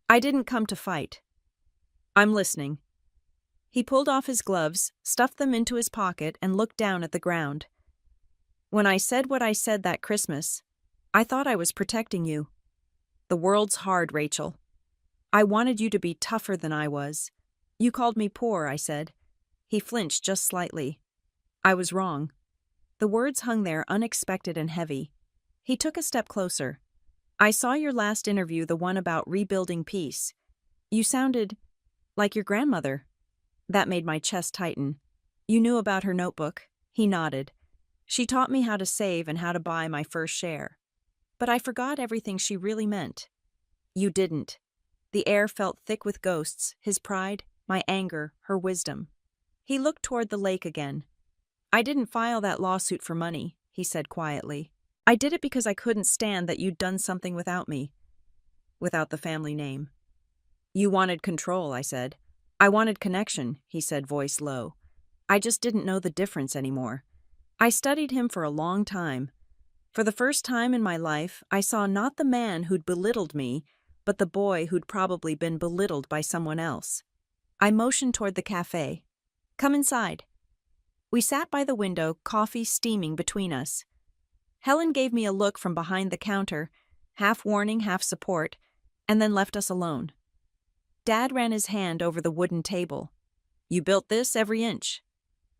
"I didn't come to fight." "I'm listening." He pulled off his gloves, stuffed them into his pocket, and looked down at the ground. "When I said what I said that Christmas, I thought I was protecting you. The world's hard, Rachel. I wanted you to be tougher than I was. You called me poor," I said. He flinched just slightly. "I was wrong." The words hung there, unexpected and heavy. He took a step closer. "I saw your last interview, the one about rebuilding peace. You sounded like your grandmother." That made my chest tighten. "You knew about her notebook?" He nodded. "She taught me how to save and how to buy my first share. But I forgot everything she really meant." "You didn't." The air felt thick with ghosts, his pride, my anger, her wisdom. He looked toward the lake again. "I didn't file that lawsuit for money," he said quietly. "I did it because I couldn't stand that you'd done something without me. Without the family name." "You wanted control," I said. "I wanted connection," he said, voice low. "I just didn't know the difference anymore." I studied him for a long time. For the first time in my life, I saw not the man who'd belittled me, but the boy who'd probably been belittled by someone else. I motioned toward the cafe. "Come inside." We sat by the window, coffee steaming between us. Helen gave me a look from behind the counter, half warning, half support, and then left us alone. Dad ran his hand over the wooden table. "You built this every inch."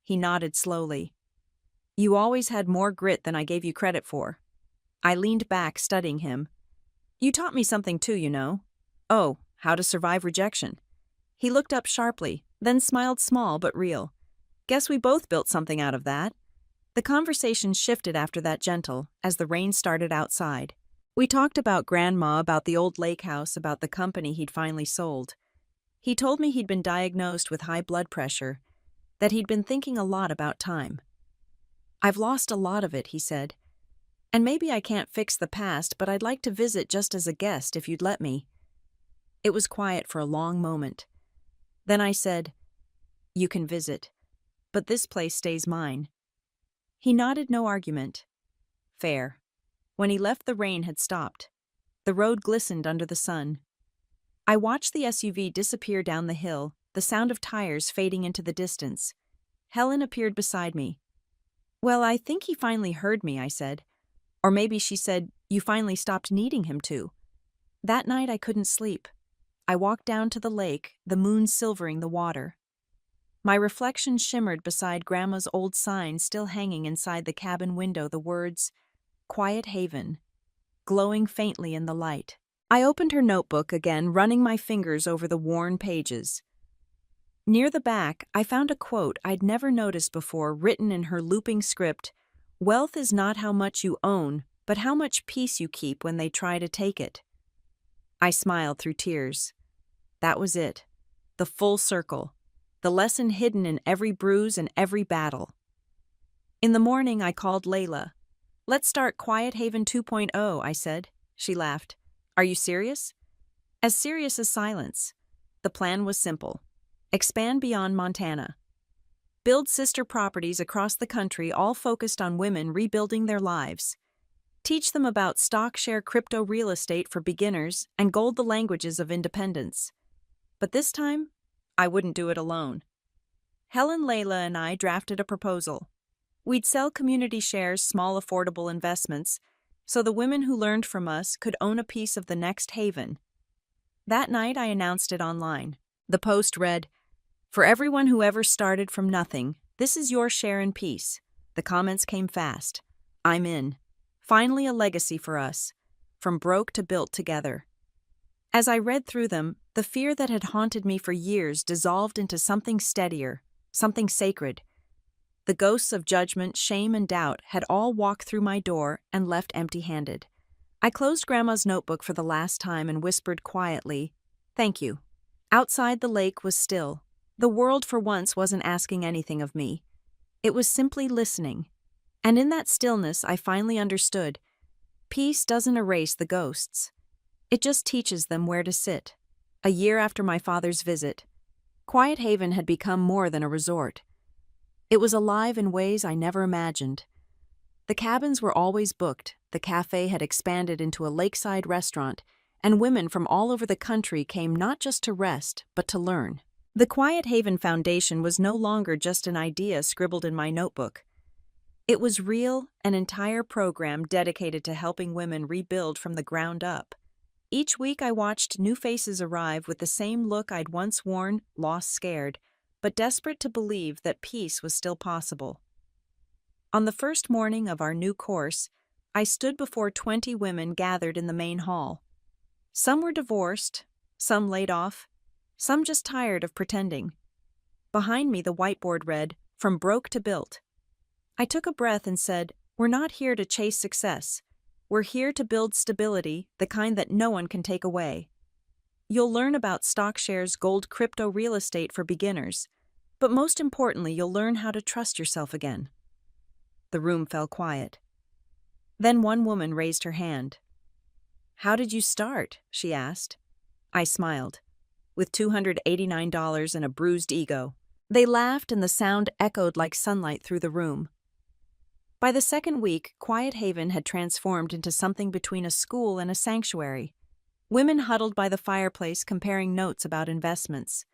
He nodded slowly. "You always had more grit than I gave you credit for." I leaned back, studying him. "You taught me something too, you know." "Oh, how to survive rejection." He looked up sharply, then smiled, small but real. "Guess we both built something out of that." The conversation shifted after that, gentle, as the rain started outside. We talked about Grandma, about the old lake house, about the company he'd finally sold. He told me he'd been diagnosed with high blood pressure, that he'd been thinking a lot about time. "I've lost a lot of it," he said. "And maybe I can't fix the past, but I'd like to visit just as a guest if you'd let me." It was quiet for a long moment. Then I said, "You can visit, but this place stays mine." He nodded, no argument. "Fair." When he left, the rain had stopped. The road glistened under the sun. I watched the SUV disappear down the hill, the sound of tires fading into the distance. Helen appeared beside me. "Well, I think he finally heard me," I said. Or maybe she said, "You finally stopped needing him to." That night I couldn't sleep. I walked down to the lake, the moon silvering the water. My reflection shimmered beside Grandma's old sign still hanging inside the cabin window, the words, "Quiet Haven," glowing faintly in the light. I opened her notebook again, running my fingers over the worn pages. Near the back, I found a quote I'd never noticed before, written in her looping script. "Wealth is not how much you own, but how much peace you keep when they try to take it." I smiled through tears. That was it. The full circle. The lesson hidden in every bruise and every battle. In the morning, I called Layla. "Let's start Quiet Haven 2.0, I said. She laughed. "Are you serious?" As serious as silence. The plan was simple. Expand beyond Montana. Build sister properties across the country, all focused on women rebuilding their lives. Teach them about stock share crypto real estate for beginners and gold the languages of independence. But this time, I wouldn't do it alone. Helen, Layla, and I drafted a proposal. We'd sell community shares, small affordable investments, so the women who learned from us could own a piece of the next haven. That night, I announced it online. The post read, "For everyone who ever started from nothing, this is your share in peace." The comments came fast. "I'm in. Finally a legacy for us. From broke to built together." As I read through them, the fear that had haunted me for years dissolved into something steadier, something sacred. The ghosts of judgment, shame, and doubt had all walked through my door and left empty-handed. I closed Grandma's notebook for the last time and whispered quietly, "Thank you." Outside, the lake was still. The world for once wasn't asking anything of me. It was simply listening. And in that stillness, I finally understood. Peace doesn't erase the ghosts. It just teaches them where to sit. A year after my father's visit, Quiet Haven had become more than a resort. It was alive in ways I never imagined. The cabins were always booked, the cafe had expanded into a lakeside restaurant, and women from all over the country came not just to rest, but to learn. The Quiet Haven Foundation was no longer just an idea scribbled in my notebook. It was real, an entire program dedicated to helping women rebuild from the ground up. Each week I watched new faces arrive with the same look I'd once worn, lost, scared, but desperate to believe that peace was still possible. On the first morning of our new course, I stood before 20 women gathered in the main hall. Some were divorced, some laid off, some just tired of pretending. Behind me, the whiteboard read, "From broke to built." I took a breath and said, "We're not here to chase success. We're here to build stability, the kind that no one can take away. You'll learn about stock shares, gold, crypto, real estate for beginners. But most importantly, you'll learn how to trust yourself again." The room fell quiet. Then one woman raised her hand. "How did you start?" she asked. I smiled. "With $289 and a bruised ego." They laughed and the sound echoed like sunlight through the room. By the second week, Quiet Haven had transformed into something between a school and a sanctuary. Women huddled by the fireplace comparing notes about investments.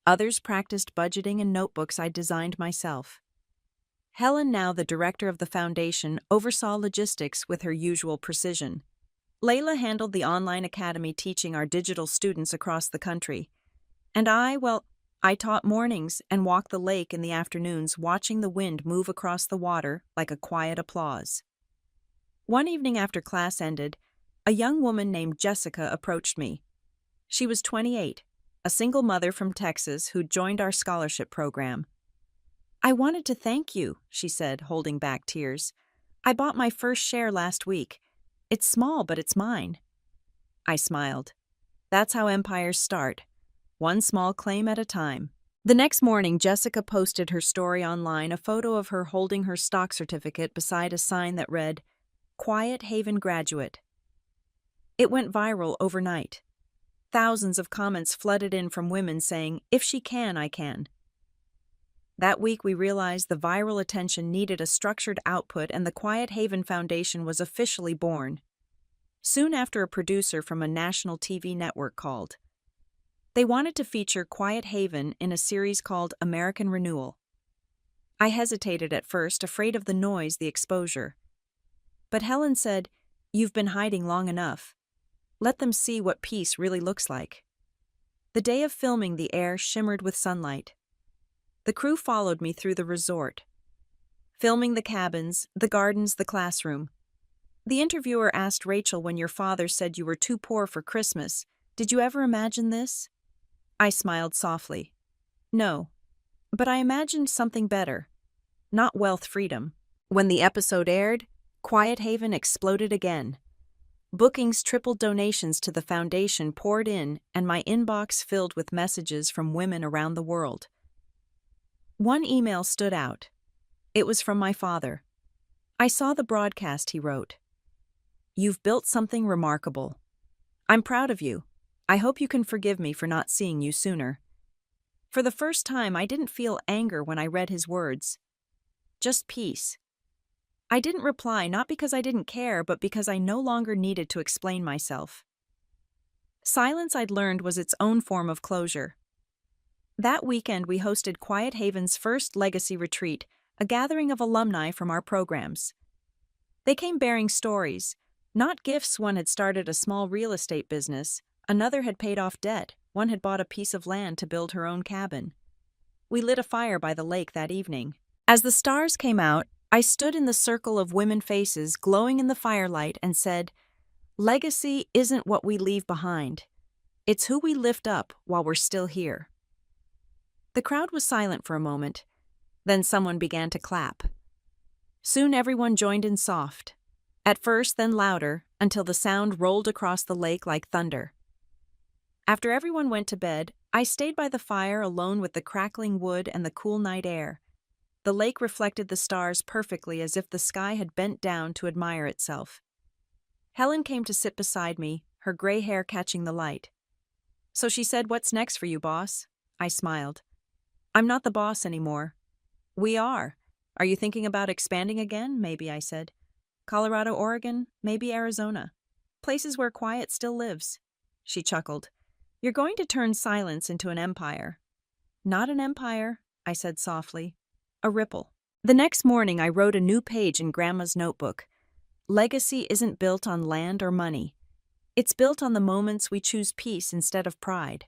Others practiced budgeting in notebooks I'd designed myself. Helen, now the director of the foundation, oversaw logistics with her usual precision. Layla handled the online academy teaching our digital students across the country. And I taught mornings and walked the lake in the afternoons, watching the wind move across the water like a quiet applause. One evening after class ended, a young woman named Jessica approached me. She was 28, a single mother from Texas who'd joined our scholarship program. "I wanted to thank you," she said, holding back tears. "I bought my first share last week. It's small, but it's mine." I smiled. That's how empires start. One small claim at a time. The next morning, Jessica posted her story online, a photo of her holding her stock certificate beside a sign that read, "Quiet Haven Graduate." It went viral overnight. Thousands of comments flooded in from women saying, "If she can, I can." That week, we realized the viral attention needed a structured output, and the Quiet Haven Foundation was officially born. Soon after, a producer from a national TV network called. They wanted to feature Quiet Haven in a series called American Renewal. I hesitated at first, afraid of the noise, the exposure. But Helen said, "You've been hiding long enough. Let them see what peace really looks like." The day of filming, the air shimmered with sunlight. The crew followed me through the resort, filming the cabins, the gardens, the classroom. The interviewer asked Rachel, "When your father said you were too poor for Christmas, did you ever imagine this?" I smiled softly. "No, but I imagined something better. Not wealth, freedom." When the episode aired, Quiet Haven exploded again. Bookings tripled, donations to the foundation poured in, and my inbox filled with messages from women around the world. One email stood out. It was from my father. "I saw the broadcast," he wrote. "You've built something remarkable. I'm proud of you. I hope you can forgive me for not seeing you sooner." For the first time, I didn't feel anger when I read his words. Just peace. I didn't reply, not because I didn't care, but because I no longer needed to explain myself. Silence, I'd learned, was its own form of closure. That weekend, we hosted Quiet Haven's first legacy retreat, a gathering of alumni from our programs. They came bearing stories, not gifts. One had started a small real estate business, another had paid off debt, one had bought a piece of land to build her own cabin. We lit a fire by the lake that evening. As the stars came out, I stood in the circle of women faces glowing in the firelight and said, "Legacy isn't what we leave behind. It's who we lift up while we're still here." The crowd was silent for a moment. Then someone began to clap. Soon everyone joined in soft. At first, then louder, until the sound rolled across the lake like thunder. After everyone went to bed, I stayed by the fire alone with the crackling wood and the cool night air. The lake reflected the stars perfectly, as if the sky had bent down to admire itself. Helen came to sit beside me, her gray hair catching the light. "So," she said, "what's next for you, boss?" I smiled. "I'm not the boss anymore." "We are. Are you thinking about expanding again?" "Maybe," I said. "Colorado, Oregon, maybe Arizona. Places where quiet still lives." She chuckled. "You're going to turn silence into an empire." "Not an empire," I said softly. "A ripple." The next morning, I wrote a new page in Grandma's notebook. Legacy isn't built on land or money. It's built on the moments we choose peace instead of pride.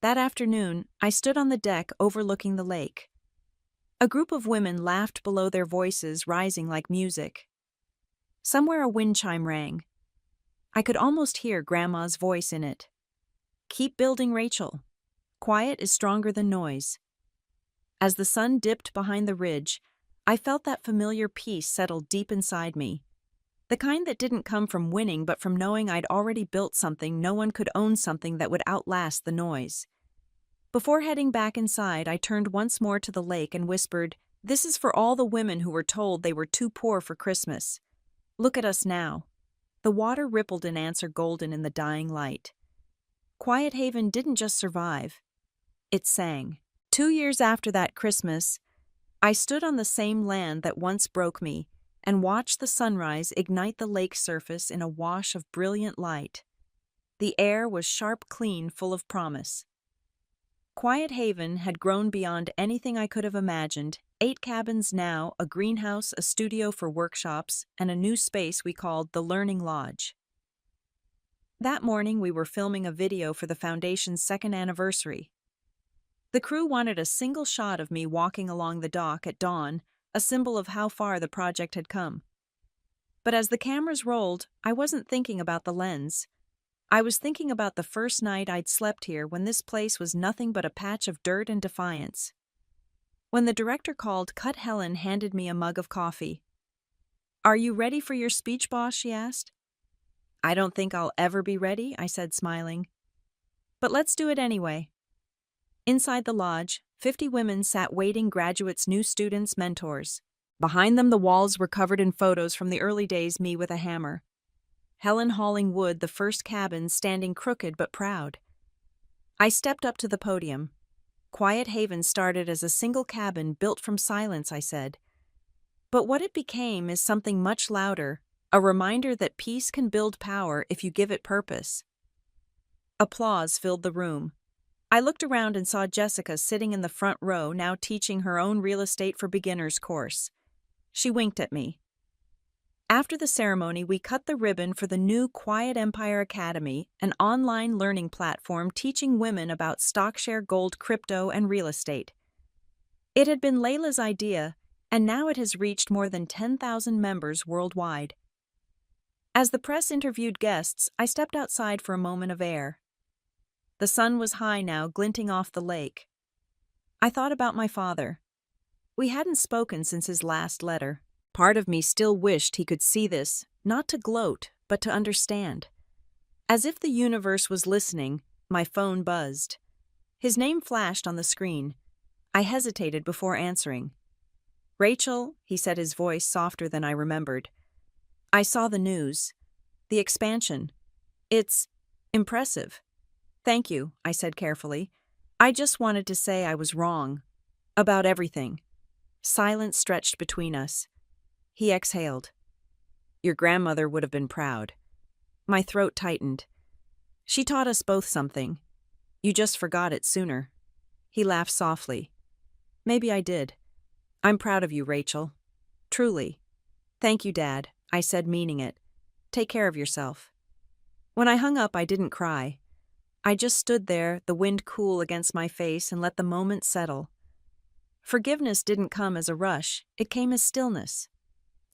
That afternoon, I stood on the deck overlooking the lake. A group of women laughed below, their voices rising like music. Somewhere a wind chime rang. I could almost hear Grandma's voice in it. "Keep building, Rachel. Quiet is stronger than noise." As the sun dipped behind the ridge, I felt that familiar peace settle deep inside me. The kind that didn't come from winning, but from knowing I'd already built something no one could own, something that would outlast the noise. Before heading back inside, I turned once more to the lake and whispered, "This is for all the women who were told they were too poor for Christmas. Look at us now." The water rippled in answer, golden in the dying light. Quiet Haven didn't just survive. It sang. 2 years after that Christmas, I stood on the same land that once broke me and watched the sunrise ignite the lake's surface in a wash of brilliant light. The air was sharp, clean, full of promise. Quiet Haven had grown beyond anything I could have imagined. 8 cabins now, a greenhouse, a studio for workshops, and a new space we called the Learning Lodge. That morning, we were filming a video for the Foundation's 2nd anniversary. The crew wanted a single shot of me walking along the dock at dawn, a symbol of how far the project had come. But as the cameras rolled, I wasn't thinking about the lens. I was thinking about the first night I'd slept here, when this place was nothing but a patch of dirt and defiance. When the director called cut, Helen handed me a mug of coffee. "Are you ready for your speech, boss?" she asked. "I don't think I'll ever be ready," I said, smiling. "But let's do it anyway." Inside the lodge, 50 women sat waiting, graduates, new students, mentors. Behind them, the walls were covered in photos from the early days, me with a hammer. Helen hauling wood, the first cabin, standing crooked but proud. I stepped up to the podium. "Quiet Haven started as a single cabin built from silence," I said. "But what it became is something much louder, a reminder that peace can build power if you give it purpose." Applause filled the room. I looked around and saw Jessica sitting in the front row, now teaching her own real estate for beginners course. She winked at me. After the ceremony, we cut the ribbon for the new Quiet Empire Academy, an online learning platform teaching women about stockshare, gold, crypto, and real estate. It had been Layla's idea, and now it has reached more than 10,000 members worldwide. As the press interviewed guests, I stepped outside for a moment of air. The sun was high now, glinting off the lake. I thought about my father. We hadn't spoken since his last letter. Part of me still wished he could see this, not to gloat, but to understand. As if the universe was listening, my phone buzzed. His name flashed on the screen. I hesitated before answering. "Rachel," he said, his voice softer than I remembered. "I saw the news. The expansion. It's impressive." "Thank you," I said carefully. I just wanted to say I was wrong. About everything. Silence stretched between us. He exhaled. Your grandmother would have been proud. My throat tightened. She taught us both something. You just forgot it sooner. He laughed softly. Maybe I did. I'm proud of you, Rachel. Truly. Thank you, Dad, I said, meaning it. Take care of yourself. When I hung up, I didn't cry. I just stood there, the wind cool against my face, and let the moment settle. Forgiveness didn't come as a rush, it came as stillness.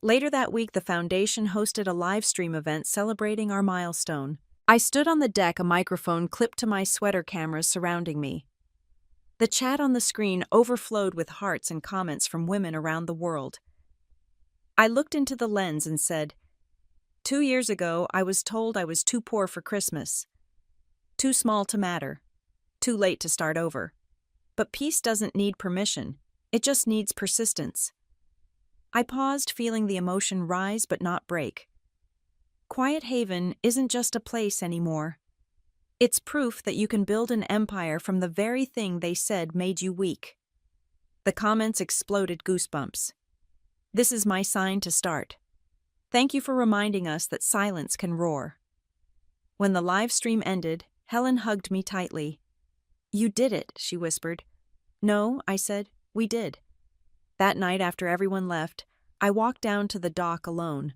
Later that week, the foundation hosted a live stream event celebrating our milestone. I stood on the deck, a microphone clipped to my sweater, cameras surrounding me. The chat on the screen overflowed with hearts and comments from women around the world. I looked into the lens and said, 2 years ago, I was told I was too poor for Christmas. Too small to matter. Too late to start over. But peace doesn't need permission. It just needs persistence. I paused, feeling the emotion rise but not break. Quiet Haven isn't just a place anymore. It's proof that you can build an empire from the very thing they said made you weak. The comments exploded, goosebumps. This is my sign to start. Thank you for reminding us that silence can roar. When the live stream ended, Helen hugged me tightly. You did it, she whispered. No, I said, we did. That night, after everyone left, I walked down to the dock alone.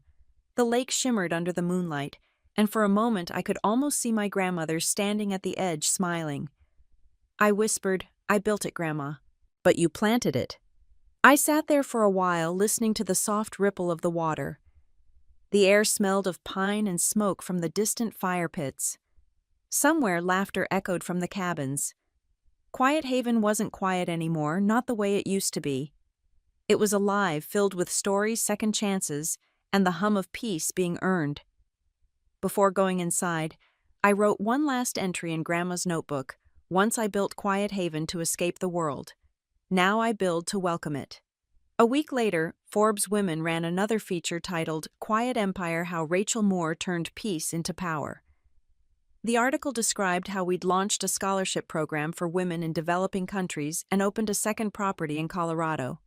The lake shimmered under the moonlight, and for a moment I could almost see my grandmother standing at the edge, smiling. I whispered, I built it, Grandma. But you planted it. I sat there for a while, listening to the soft ripple of the water. The air smelled of pine and smoke from the distant fire pits. Somewhere, laughter echoed from the cabins. Quiet Haven wasn't quiet anymore, not the way it used to be. It was alive, filled with stories, second chances, and the hum of peace being earned. Before going inside, I wrote one last entry in Grandma's notebook. Once I built Quiet Haven to escape the world. Now I build to welcome it. A week later, Forbes Women ran another feature titled Quiet Empire: How Rachel Moore Turned Peace into Power. The article described how we'd launched a scholarship program for women in developing countries and opened a second property in Colorado.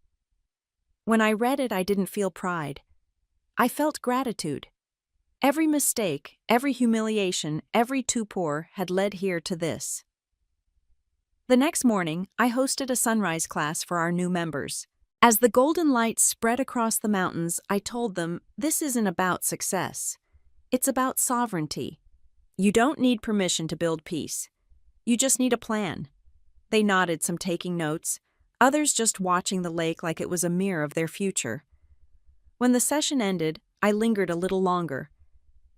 When I read it, I didn't feel pride. I felt gratitude. Every mistake, every humiliation, every too poor had led here to this. The next morning, I hosted a sunrise class for our new members. As the golden light spread across the mountains, I told them, this isn't about success. It's about sovereignty. You don't need permission to build peace. You just need a plan. They nodded, some taking notes, others just watching the lake like it was a mirror of their future. When the session ended, I lingered a little longer.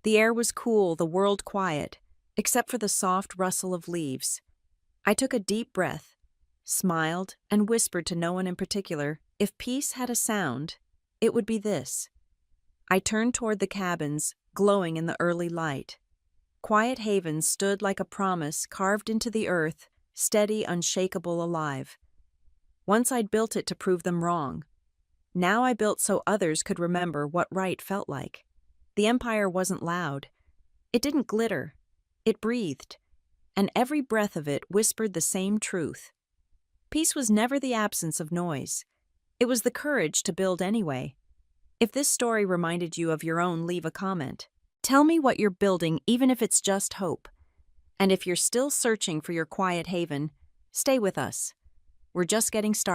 The air was cool, the world quiet, except for the soft rustle of leaves. I took a deep breath, smiled, and whispered to no one in particular, if peace had a sound, it would be this. I turned toward the cabins, glowing in the early light. Quiet Haven stood like a promise carved into the earth, steady, unshakable, alive. Once I'd built it to prove them wrong. Now I built so others could remember what right felt like. The empire wasn't loud. It didn't glitter. It breathed. And every breath of it whispered the same truth. Peace was never the absence of noise. It was the courage to build anyway. If this story reminded you of your own, leave a comment. Tell me what you're building, even if it's just hope. And if you're still searching for your quiet haven, stay with us. We're just getting started.